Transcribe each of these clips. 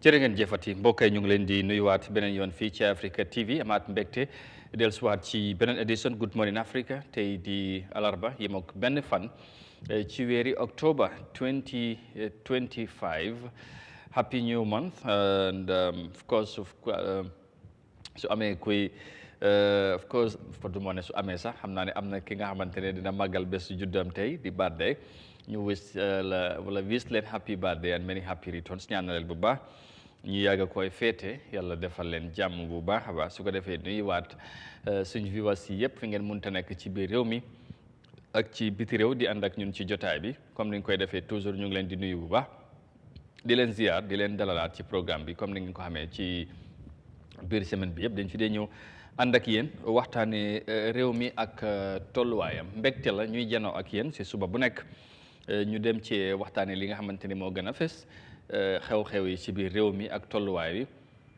jërë ngeen jëfati mbokk yi ñu ngi leen di nuyuwaat beneen yoon fii ci Eyeafrica TV amaat mbégte dellusiwaat ci beneen édition Good Morning Africa tey di alarba yem ak benn fan ci weeri October 2025 happy new month and of course su amee kuy of course for du ne su amee sax xam naa ne am na ki nga xamante ne dina màggal bés juddam tey di birthday ñu wish wala wish leen happy birthday and many happy returns ñaanaleel bu baax ñu yàgg koy féete yàlla defal leen jàmm bu baax a baax su ko defee nuyuwaat suñu viewers yi yëpp fi ngeen mënta nekk ci biir réew mi ak ci biti réew di ànd ak ñun ci jotaay bi comme ni nga koy defee toujours ñu ngi leen di nuyu bu baax di leen ziar di leen dalalaat ci programme bi comme ni ngeen ko xamee ci biir semaine bi yëpp dañ fi dee ñëw ànd ak yéen waxtaanee réew mi ak tolluwaayam mbégte la ñuy janoo ak yéen si suba bu nekk ñu dem ci waxtaanee li nga xamante ni moo gën a fes xew-xew yi ci biir réew mi ak tolluwaay bi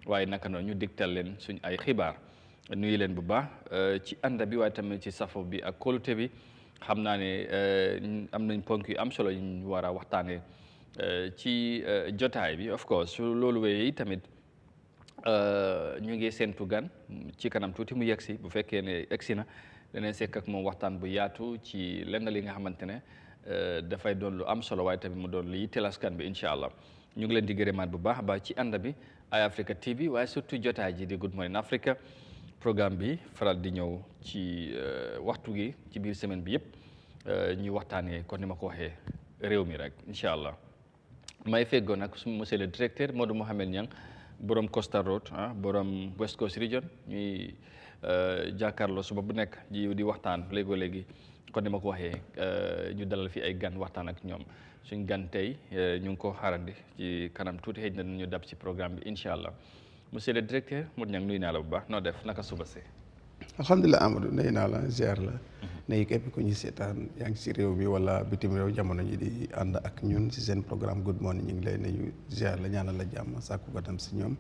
waaye naka noonu ñu digtal leen suñ ay xibaar nuyu leen bu baax ci ànd bi waaye tamit ci safo bi ak kóolute bi xam naa ne am nañ ponk yu am solo yu ñu war a waxtaanee ci jotaay bi of course su loolu wéyee tamit ñu ngi seentu gan ci kanam tuuti mu yegsi bu fekkee ne egsi na danañ sekk ak moom waxtaan bu yaatu ci lenn li nga xamante ne dafay doon lu am solo waaye tamit mu doon lu yitteel askan bi incha allah ñu ngi leen di gërëmaat bu baax a baax ci ànd bi Eyeafrica TV waaye surtout jotaay ji di Good Morning Africa programme bi faral di ñëw ci waxtu gi ci biir semaine bi yëpp ñu waxtaanee kon ni ma ko waxee réew mi rek incha allah may feggoo nag su monsieur le directeur Modou Mohamed Niang borom Costa Road borom West Coast Region ñuy jàkkaarloo suba bu nekk di waxtaan léegi kon ni ma ko waxee ñu dalal fi ay gan waxtaan ak ñoom suñ gan tey ñu ngi ko xaarandi ci kanam tuuti xëy na ñu dab ci programme bi incha allah monsieur le directeur Modou Niang nuyu naa la bu baax noo def naka suba see. alhamdulilah Amadou nuyu naa la ziar la. nuyu képp ku ñu seetaan yaa ngi si réew mi wala bitim réew jamono ji di ànd ak ñun si seen programme Good Morning ñu ngi lay nuyu ziar la ñaanal la jàmm sàkku ko tam si ñoom.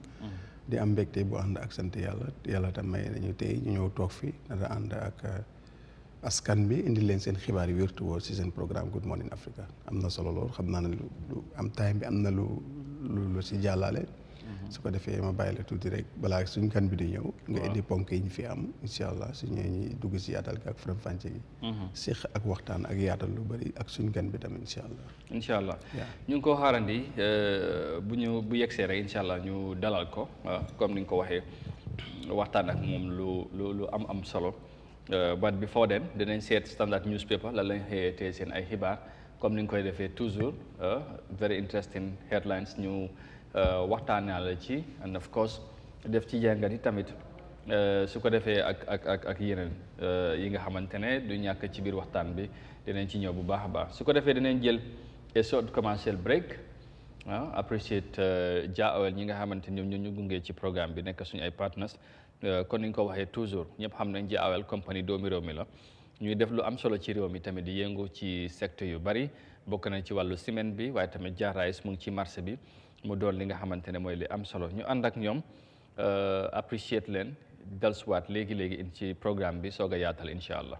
di am mbégte bu ànd ak sant yàlla tam may nañu tey ñu ñëw toog fi nara ànd ak askan bi indi leen seen xibaar yi wértu woo si seen programme Good Morning Africa am na solo lool xam naa ne lu am time bi am na lu si jàllale. su ko defee ma bàyyi la tuuti rek balaa suñ kan bi di ñëw. nga indi ponk yi ñu fi am incha allah su ñëwee ñi dugg si yaatal gi ak faram-fàcce gi. séq ak waxtaan ak yaatal lu bëri ak suñ kan bi tamit incha allah. incha allah ñu ngi ko xaarandi bu yegsee rek incha allah ñu dalal ko comme ni nga ko waxee waxtaan ak moom lu am solo but before then dinañ seet standard newspaper la lañ xëyee tey seen ay xibaar comme ni nga koy defee toujours very interesting headlines ñu. waxtaanee la ci and of course def ci jàngat yi tamit su ko defee ak yeneen yi nga xamante ne du ñàkk ci biir waxtaan bi dinañ ci ñëw bu baax a baax su ko defee dinañ jël a short commercial break appreciate Jah Oil ñi nga xamante ñoom ñu gunge ci programme bi nekk suñu ay partners kon ni nga ko waxee toujours ñëpp xam nañ Jah Oil compagnie doomi réew mi la ñuy def lu am solo ci réew mi tamit di yëngu ci secteur yu bari bokk nañ ci wàllu ciment bi waaye tamit Jah Rice mu ngi ci marché bi mu doon li nga xamante ne mooy li am solo ñu ànd ak ñoom appreciate leen dellusiwaat léegi ci programme bi soog a yaatal incha allah.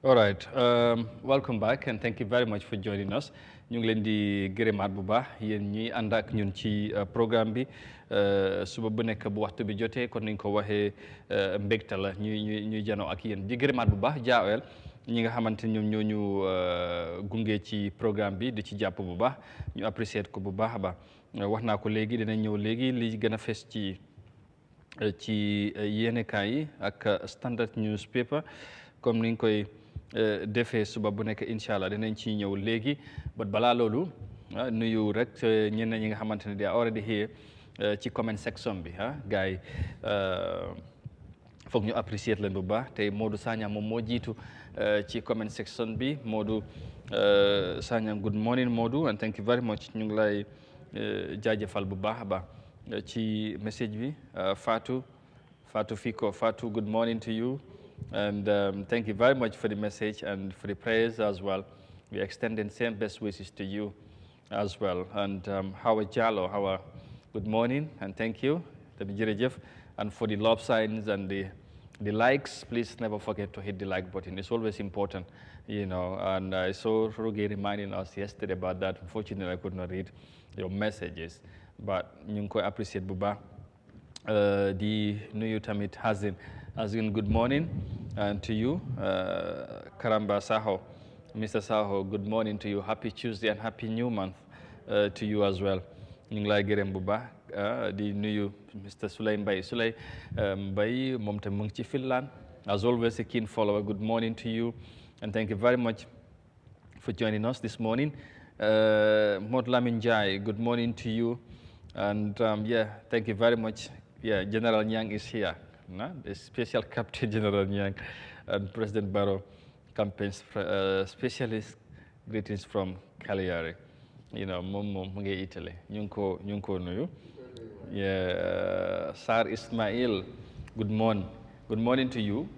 All right, welcome back and thank you very much for joining us. ñu ngi leen di gërëmaat bu baax yéen ñi ànd ak ñun ci programme bi suba bu nekk bu waxtu bi jotee kon niñ ko waxee mbégte la ñuy janoo ak yéen di gërëmaat bu baax jaawel ñi nga xamante ñoom ñoo ñu gunge ci programme bi di ci jàpp bu baax ñu apprécier ko bu baax a baax wax naa ko léegi dinañ ñëw léegi li gën a fes ci yéenekaay yi ak standard newspaper comme niñ koy defee suba bu nekk incha allah dinañ ci ñëw léegi but balaa loolu nuyu rek ñenn ñi nga xamante ne they are already here ci comment section bi gars yi foog ñu apprécier leen bu baax tey Modou Sagna moom moo jiitu ci comment section bi Modou Sagna good morning Modou and thank you very much ñu ngi lay jaajëfal bu baax a baax ci message bi Fatou Fiko Fatou good morning to you and thank you very much for the message and for the prayers as well. We extend the same best wishes to you as well. And Howard Jallo, Howard, good morning and thank you. And for the love signs and the likes, please never forget to hit the like button. It's always important, you know. And I saw Rugi reminding us yesterday about that. Unfortunately, I could not read your messages. But ñu ngi appreciate bu baax di nuyu tamit Hazin good morning and to you Karamba Saho Mr. Saho good morning to you happy Tuesday and happy new month to you as well ñu ngi lay gërëm bu baax di nuyu Mr. Sulay Mbaye moom tam mu ngi ci Finland as always a keen follower good morning to you and thank you very much for joining us this morning Mod Lamin Jai good morning to you and yeah thank you very much. Yeah, General Nyang is here. No? The Special Captain General Nyang and President Barrow campaign specialist greetings from Cagliari. You know, Munge Italy. Nyunko Nuyu. Yeah, Sar Ismail, good morning. Good morning to you.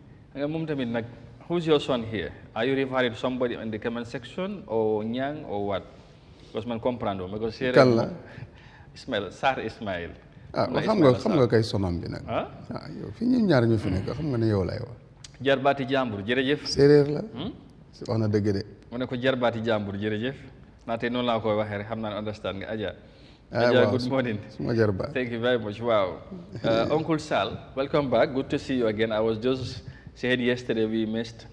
Who's your son here? Are you referring to somebody in the comment section or Nyang or what? Because man comprendo. Because here Ismail, Sar Ismail. xam nga kay sonam bi nag yow fi ñun ñaar ñu fi nekk xam nga ne yow lay wax jarbaati jàmbur jërëjëf séeréer la wax na dëgg de mu ne ko jarbaati jàmbur jërëjëf naate noonu laa koy waxee rek xam naa understand nga Aja good morning suma jarbaat thank you very much wow Uncle Sal welcome back good to see you again I was just said yesterday we missed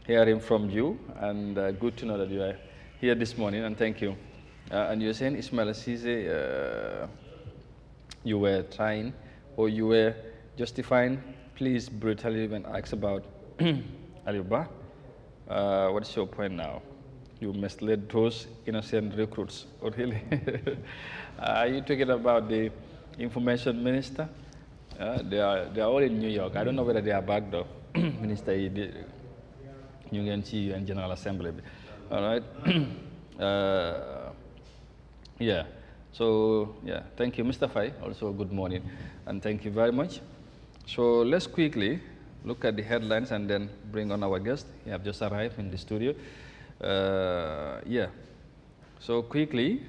hearing from you and good to know that you are here this morning and thank you and you're saying Ismail Cisse you were trying or you were justifying police brutality when asked about Aliba. What's your point now? You misled those innocent recruits. Oh, really? Are you talking about the information minister? They are all in New York. I don't know whether they are back though. Minister UNC and General Assembly. All right. Yeah. So, yeah, thank you, Mr. Fai. Also, good morning, and thank you very much. So, let's quickly look at the headlines and then bring on our guest. He have just arrived in the studio. Yeah. So, quickly,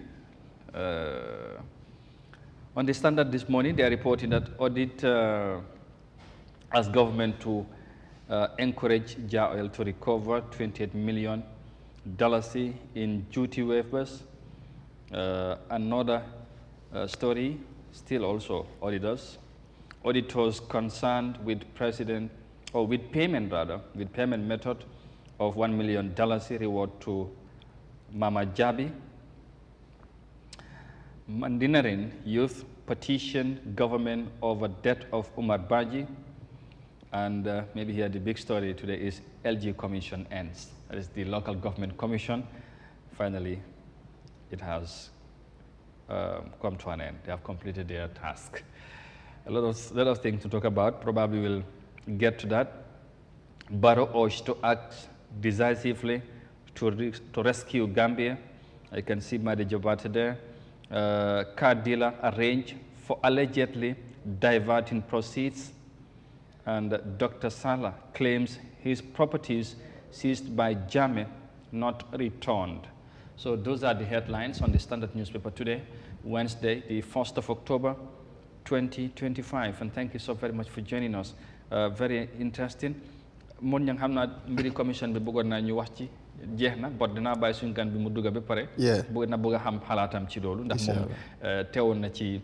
on the Standard this morning, they are reporting that audit asks government to encourage JAOL to recover $28 million in duty waivers. Another story, still also auditors concerned with payment method of $1 million reward to Mama Jabi. Mandinarin youth petition government over death of Umar Baji. And maybe here the big story today is LG Commission ends. That is the local government commission. Finally, it has come to an end. They have completed their task. A lot of things to talk about. Probably we'll get to that. Barrow urged to act decisively to rescue Gambia. I can see Madi Jobata there. Car dealer arranged for allegedly diverting proceeds. And Dr. Salah claims his properties seized by Jammeh not returned. So those are the headlines on the Standard newspaper today, Wednesday, the 1st of October, 2025. And thank you so very much for joining us. Very interesting. Mon ñang xamna mbiri commission bi bëggon na ñu wax ci jeex na bot dinaa bàyyi suñu gan bi mu dugga ba pare bëgg a xam xalaatam ci loolu ndax moom teewoon na ci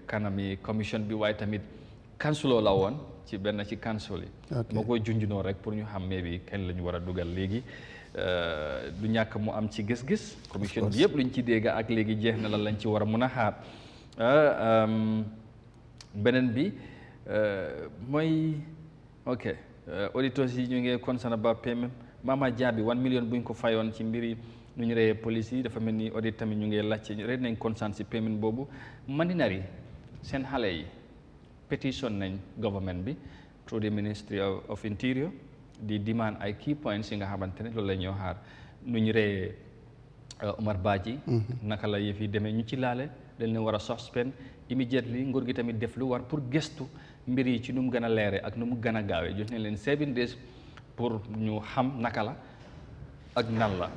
kanami commission bi waaye tamit councilor la woon ci benn ci council yi moo koy junjunoo rek pour ñu xam bi kenn la ñu war a dugal léegi du ñàkk mu am ci gis-gis commission bi yëpp luñ ci dégg ak léegi jeex na lan lañ ci war a mun a xaar beneen bi mooy ok auditeurs yi ñu ngi concerne ba paiement Mama Jabi 1 million buñ ko fayoon ci mbiri nu ñu reyee police yi dafa mel ni audit tamit ñu ngi laajte rek nañ concerne si paiement boobu Mandinari seen xale yi pétition nañ government bi through the Ministry of Interior di demand ay key points yi nga xamante ne loolu la ñoo xaar nu ñu reyee Omar Badji naka la yëf yi demee ñu ci laale dañ leen war a suspend immediately nguur gi tamit def lu war pour gëstu mbir yi ci nu mu gën a leere ak nu mu gën a gaawee jox nañ leen 7 days pour ñu xam naka la ak nan la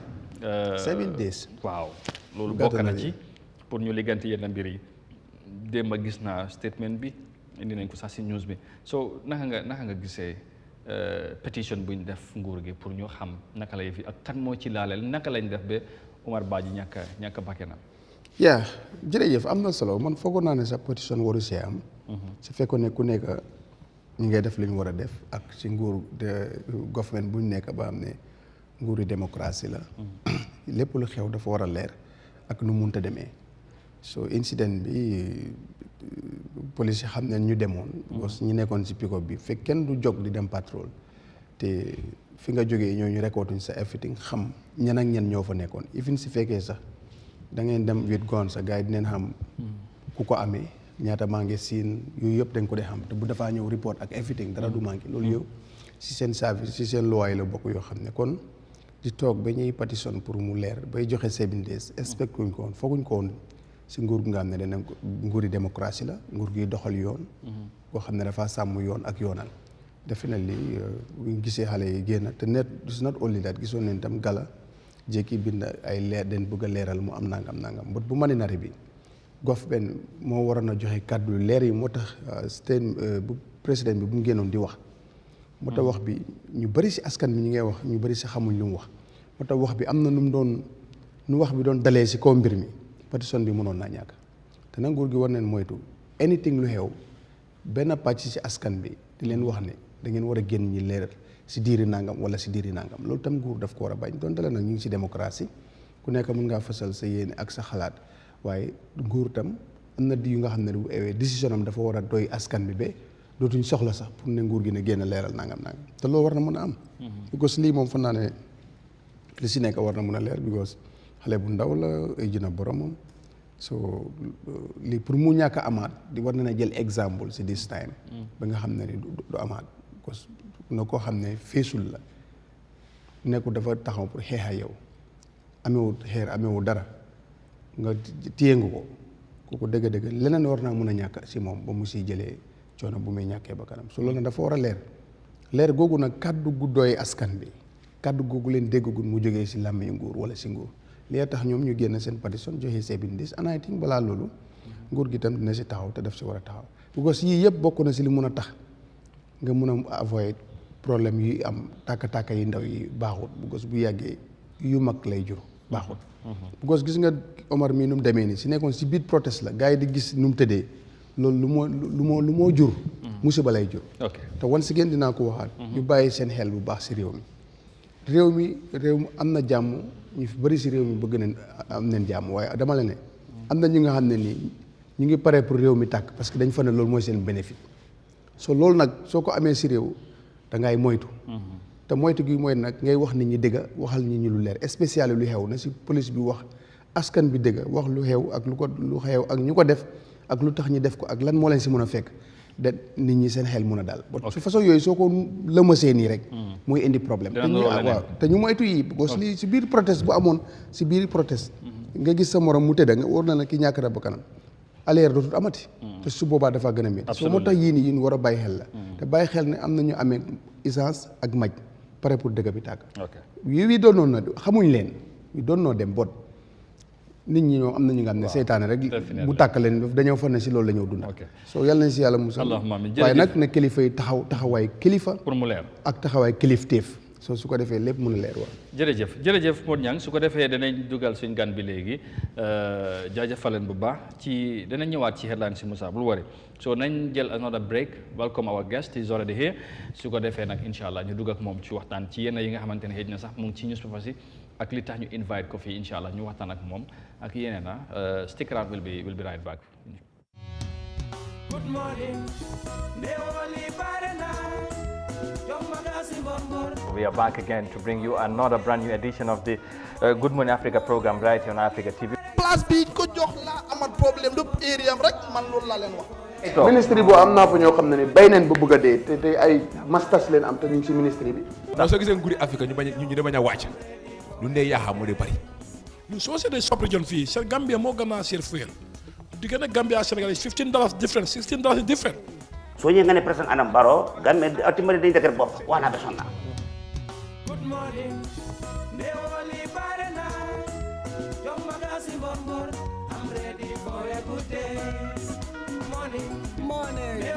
7 days waaw loolu bokk na ci pour ñu ligganti yenn mbir yi démb gis naa statement bi indi nañ ko sax si news bi so naka nga gisee pétition buñ def nguur gi pour ñu xam naka la yëf yi ak kan moo ci laaleel naka lañ def ba Omar Badji ñàkk bakkanam jërëjëf am na solo man foogoon naa ne sa pétition waru see am su fekkoon ne ku nekk ñu ngay def li ñu war a def ak ci nguur de government bu ñu nekk ba am ne nguuri démocratie la lépp lu xew dafa war a leer ak nu munta demee so incident bi police yi xam ne ñu demoon parce que ñu nekkoon ci pick-up bi fekk kenn du jóg di dem patrol te fi nga jógee ñooñu rekkootuñ sa everything xam ñan ak ñan ñoo fa nekkoon even si fekkee sax da ngeen dem with gun sa gars yi dinañ xam ku ko amee ñaata maa ngi siin yooyu yëpp dañ ko dee xam te bu dafaa ñëw report ak everything dara du manqué loolu yow si seen service si seen loi yi la bokk yoo xam ne kon di toog ba ñuy pétition pour mu leer bay joxe 7 days expect kuñ ko woon fooguñ ko woon si nguur gi nga xam ne danañ ko nguuri démocratie la nguur gi doxal yoon boo xam ne dafa sàmm yoon ak yoonal defe na li buñ gisee xale yi génn te net it's not only that gisoon nañ tam gala jékki bind ay leer den bëgg a leeral mu am nangam but bu Mandinari bi government moo waroon a joxe kàddu leer yi moo tax bu président bi bu mu génnoon di wax moo tax wax bi ñu bëri si askan bi ñu ngay wax ñu bëri si xamuñ lu mu wax moo tax wax bi am na nu wax bi doon dalee si kaw mbir mi pétition bi mënoon naa ñàkk te nag nguur gi war neen moytu anything lu xew benn pàcc si askan bi di leen wax ne da ngeen war a génn ñi leeral si diiri nangam wala si diiri nangam loolu tam nguur daf ko war a bañ doon dale nag ñu ngi si démocratie ku nekk mën ngaa fasal sa yéene ak sa xalaat waaye nguur tam am na di yu nga xam ne bu ewee décision am dafa war a doy askan bi ba dootuñ soxla sax pour ne nguur gi ne génn leeral nangam te loolu war na mën a am because lii moom fan naa ne li si nekk war na mën a leer because xale bu ndaw la ay jëna boromam so lii pour mu ñàkk a amaat di war na jël exemple si this time ba nga xam ne ni du amaat because na koo xam ne feesul la nekkul dafa taxaw pour xeexa yow amewu dara nga téye nga ko kooku dëgg-dëgg leneen war naa mën a ñàkk si moom ba mu siy jëlee coono bu muy ñàkkee ba kanam so loolu nag dafa war a leer googu nag kàddu gu doy askan bi kàddu googu leen déggagul mu jógee si làmmiñ nguur wala si nguur li tax ñoom ñu génn seen pétition joxe 7 days and I think balaa loolu nguur gi tam dina si taxaw te daf si war a taxaw because yii yëpp bokk na si li mun a tax nga mun a avoid problème yi am tàkka-tàkka yi ndaw yi baaxut because bu yàggee yu mag lay jur baaxut because gis nga Omar mii nu mu demee nii si nekkoon si biir protest la gars yi di gis nu mu tëddee loolu lu moo jur musiba lay jur te once again dinaa ko waxaat ñu bàyyi seen xel bu baax si réew mi am na jàmm ñu fi bëri si réew mi bëgg nañ am nañ jàmm waaye dama la ne am na ñi nga xam ne nii ñu ngi pare pour réew mi tàkk parce que dañ fa ne loolu mooy seen bénéfice so loolu nag soo ko amee si réew da ngay moytu te moytu gi mooy nag ngay wax nit ñi dëgg waxal nit ñi lu leer spécial lu xew na si police bi wax askan bi dëgg wax lu xew ak lu xew ak ñu ko def ak lu tax ñu def ko ak lan moo leen si mën a fekk de nit ñi seen xel mun a daal su façon yooyu soo ko lëmasee nii rek muy indi problème te ñu moytu yi parce que lii si biir protest bu amoon si biir protest nga gis sa morom mu tëdda nga war na la ki ñàkk na ba kanam aleer dootul amati te su boobaa dafa gën a métti soo moo tax yii nii yi ñu war a bàyyi xel la te bàyyi xel ne am na ñu amee essence ak maj pare pour dëgg bi tàgg wi doon noonu na xamuñ leen wi doon noo dem bot nit ñi ñoom am na ñu nga xam ne seytaane rek bu tàkk leen dañoo fa ne si loolu la ñëw dunda soo yàlla nañ si yàlla musal waaye nag ne kilifa yi taxawaay kilifa pour mu leer ak taxawaay kilifteef so su ko defee lépp mën a leer waaw. jërëjëf Modou Niang su ko defee danañ dugal suñ gan bi léegi jaajëfaleen bu baax ci danañ ñëwaat ci headline si Moussa bul wari so nañ jël another break welcome our guest is already here su ko defee nag incha allah ñu dugg ak moom ci waxtaan ci yenn yi nga xamante ne xëy na sax mu ngi ci newspaper si ak li tax ñu invite ko fii incha allah ñu waxtaan ak moom ak yeneen stick around will be right back. Good morning. We are back again to bring you another brand new edition of the Good Morning Africa program right here on Africa TV. place bi ko jox la amat problème du area rek man loolu laa leen wax. ministre boo am naa fa ñoo xam ne bay neen ba bëgg a dee te ay masters leen am te ñu ngi si ministre bi. ndax soo gisee nguuri Afrique ñu bañ a wàcc lu ndee yaaxaa moo di bëri ñun soo seetee sub-région fii seen Gambia moo gën a seer fuel diggante Gambia ak Sénégal $15 different $16 different. soo ñëwee nga ne président Adama Barrow Gambia ultimately dañu dëgër bopp wax naa ba sonn naa. Good morning. I'm ready for a good day. Morning.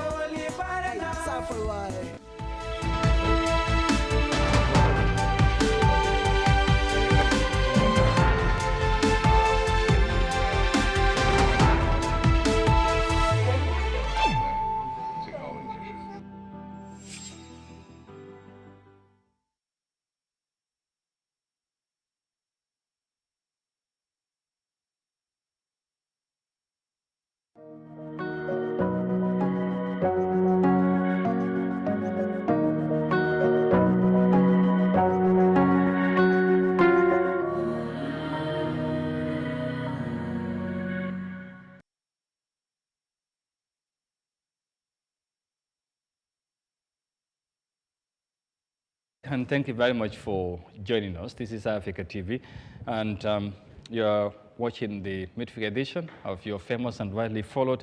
And thank you very much for joining us. This is Eyeafrica TV, and you're watching the midweek edition of your famous and widely followed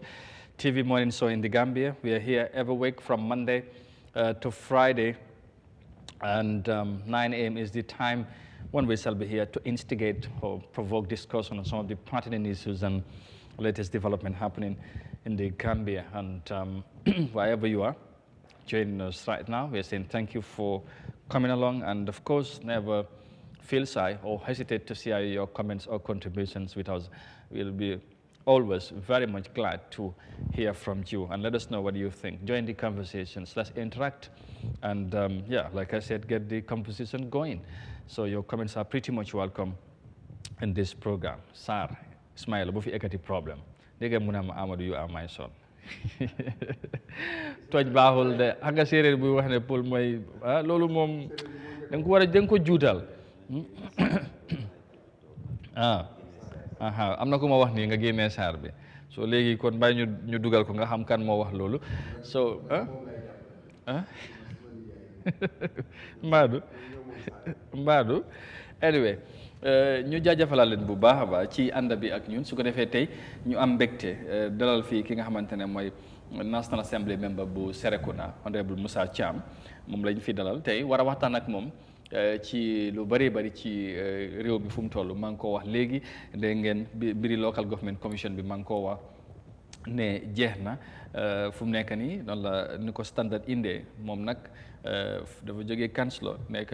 TV morning show in the Gambia. We are here every week from Monday to Friday, and 9 a.m. is the time when we shall be here to instigate or provoke discussion on some of the pertinent issues and latest development happening in the Gambia. And wherever you are joining us right now, we are saying thank you for coming along, and of course, never feel shy or hesitate to share your comments or contributions with us. We'll be always very much glad to hear from you, and let us know what you think. Join the conversations, let's interact, and yeah, like I said, get the conversation going. So your comments are pretty much welcome in this program. Sar, Ismail, bu fi ekati problem. Dégg mu ne ma Amadou, you are my son. Toj baaxul de xam nga séeréer buy wax ne Pël mooy loolu moom da nga ko war a da nga ko juutal am na ku ma wax nii nga génnee saar bi so léegi kon bàyyi ñu dugal ko nga xam kan moo wax loolu so mbaadu anyway ñu jaajëfalal leen bu baax a baax ci ànd bi ak ñun su ko defee tey ñu am mbégte dalal fii ki nga xamante ne mooy National Assembly member bu Serekunda honorable Moussa Thiam moom lañ fi dalal tey war a waxtaan ak moom ci lu bari ci réew mi fu mu toll maa ngi koo wax léegi dégg ngeen biri local government commission bi maa ngi koo wax ne jeex na fu mu nekk nii noonu la ni ko standard indee moom nag dafa jógee councilor nekk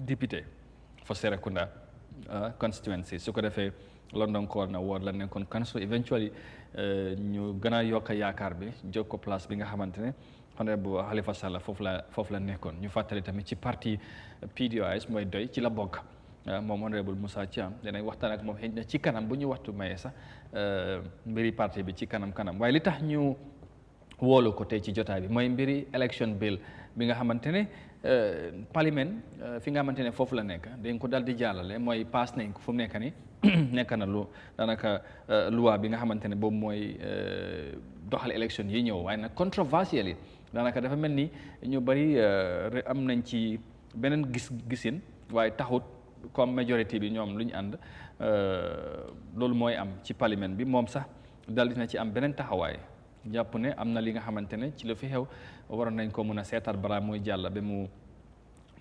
député for Serekunda constituency su ko defee London Corner ward la nekkoon council eventually ñu gën a yokk yaakaar bi jóg ko place bi nga xamante ne honorable Halifa Sallah foofu la nekkoon ñu fàttali tamit ci parti PDOIS mooy doy ci la bokk moom honorable Moussa Thiam dinañ waxtaan ak moom xëy na ci kanam bu ñu waxtu mayee sax mbiri parti bi ci kanam waaye li tax ñu woolu ko tey ci jotaay bi mooy mbiri election bill bi nga xamante ne parlement fi nga xamante ne foofu la nekk dañ ko dal di jàllale mooy pass nañ ko fu mu nekk ni nekk na lu daanaka loi bi nga xamante ne boobu mooy doxal élection yi ñëw waaye nag controversiel yi daanaka dafa mel ni ñu bari am nañ ci beneen gisin waaye taxut comme majorité bi ñoom lu ñu ànd loolu mooy am ci parlement bi moom sax dal dina ci am beneen taxawaay jàpp ne am na li nga xamante ne ci la fi xew waroon nañ ko mën a seetaat balaa mooy jàll ba mu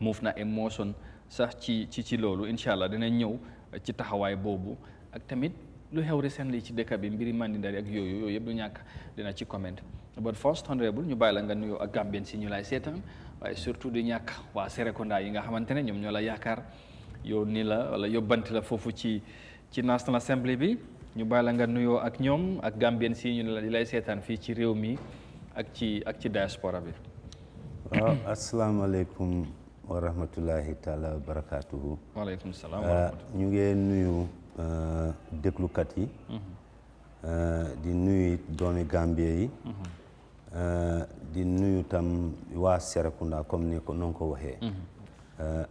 muuf na emotion sax ci loolu incha allah dina ñëw ci taxawaay boobu ak tamit lu xew recently ci dëkk bi mbiri mandindari ak yooyu yëpp du ñàkk dina ci comment but first honorable ñu bàyyi la nga nuyoo ak Gambien si ñu lay seetaan waaye surtout di ñàkk waa Serekunda yi nga xamante ne ñoom ñoo la yaakaar yow nii la wala yóbbanti la foofu ci National Assembly bi ñu bàyyi la nga nuyoo ak ñoom ak Gambien si ñu la di lay seetaan fii ci réew mi ak ci diaspora bi. waaw asalaamaaleykum wa rahmatullahi taala wa barakaatuhu. waaleykum salaam wa rahmatulah. ñu ngi nuyu déglukat yi. di nuyu doomi Gambie yi. di nuyu tam waa Serekunda comme ni ko noonu ko waxee.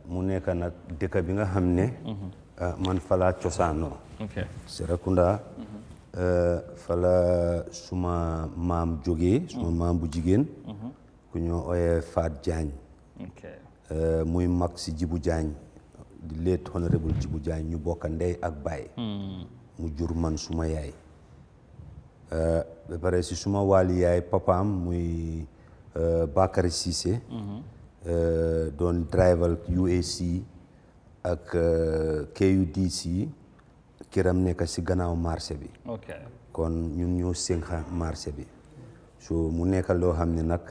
mu nekk nag dëkk bi nga xam ne. man fala cosaanoo. Serekunda. fala suma maam jógee. suma maam bu jigéen. ku ñoo ooyee Faat Jaañ. muy mag si Jibu Jaañ di late honorable Jibu Jaañ ñu bokk ndey ak baay. mu jur man suma yaay. ba pare si suma waali yaay papaam muy Bakary Cissé. doon driver UAC ak KUDC kiram nekk si gannaaw marché bi. kon ñun ñoo sénqa marché bi. so mu nekk loo xam ne nag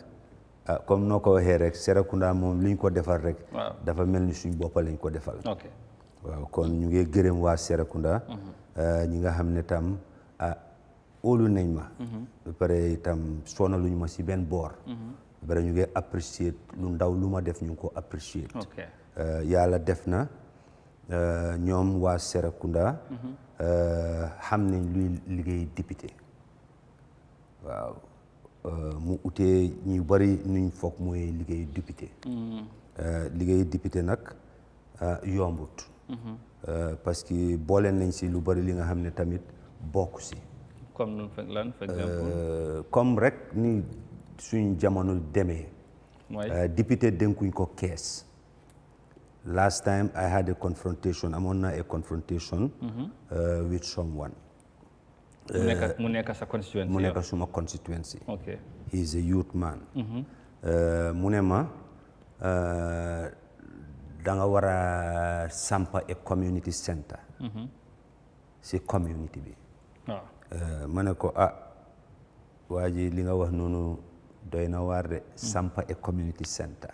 comme noo ko waxee rek Serekunda moom li ñu ko defal rek. dafa mel ni suñ boppa lañ ko defal. waaw kon ñu ngi gërëm waa Serekunda. ñi nga xam ne tam óolu nañ ma. ba pare itam sonaluñu ma si benn boor. ba pare ñu ngi apprécier lu ndaw lu ma def ñu ngi ko apprécier. yàlla def na ñoom waa Serekunda. xam nañ luy liggéey député. waaw mu utee ñu bari nuñ foog mooy liggéey député. liggéey député nag yombut. parce que boole nañ si lu bari li nga xam ne tamit bokk si. comme lan par exemple. comme rek ni suñ jamono demee. député dénkuñ ko kees. last time I had a confrontation amoon na a confrontation. with someone. mu nekk sa constituency. mu nekk suma constituency. he is a youth man. mu ne ma da nga war a sampa a community center. si community bi. ma ne ko waa ji li nga wax noonu doy na waar de sampa a community center.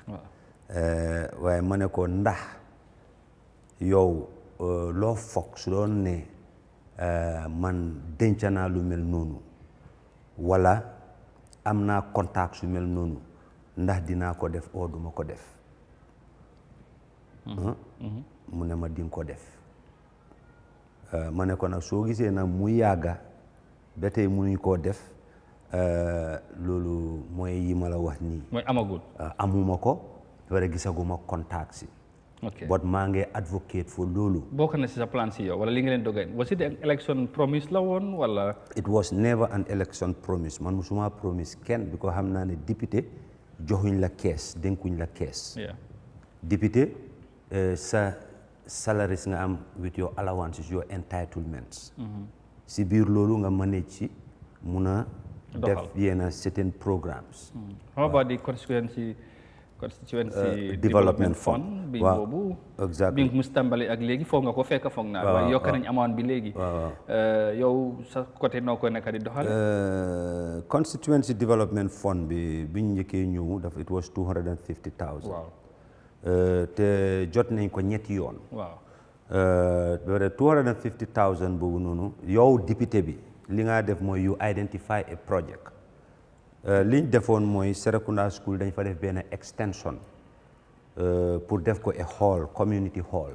waaye ma ne ko ndax yow loo foog su doon ne man denc naa lu mel noonu wala am naa contact su mel noonu ndax dinaa ko def oo duma ko def. mu ne ma dinga ko def. ma ne ko nag soo gisee nag mu yàgga ba tey munuñ koo def loolu mooy yi ma la wax nii. mooy amagul. amuma ko wala gisaguma contact si. but maa ngi advocate for loolu. bokk na si sa plan si yow wala li nga leen dogal was it an election promise la woon wala. it was never an election promise man musuma promise kenn bi ko xam naa ne député joxuñ la kees dénkuñ la kees. député sa salaries nga am with your allowances your entitlements. si biir loolu nga manage si mun a def yenn certain programs. how about the constituency development fund bi boobu. exactly bi mu tàmbali ak léegi foog nga ko fekk foog naa. waaye yokk nañ amoon bi léegi. yow sa côté noo ko nekk di doxal. constituency development fund bi ñu njëkkee ñëw dafa it was 250,000. te jot nañ ko ñetti yoon. 250,000 boobu noonu yow député bi li nga def mooy you identify a project. liñ defoon mooy Serekunda school dañ fa def benn extension pour def ko a hall community hall.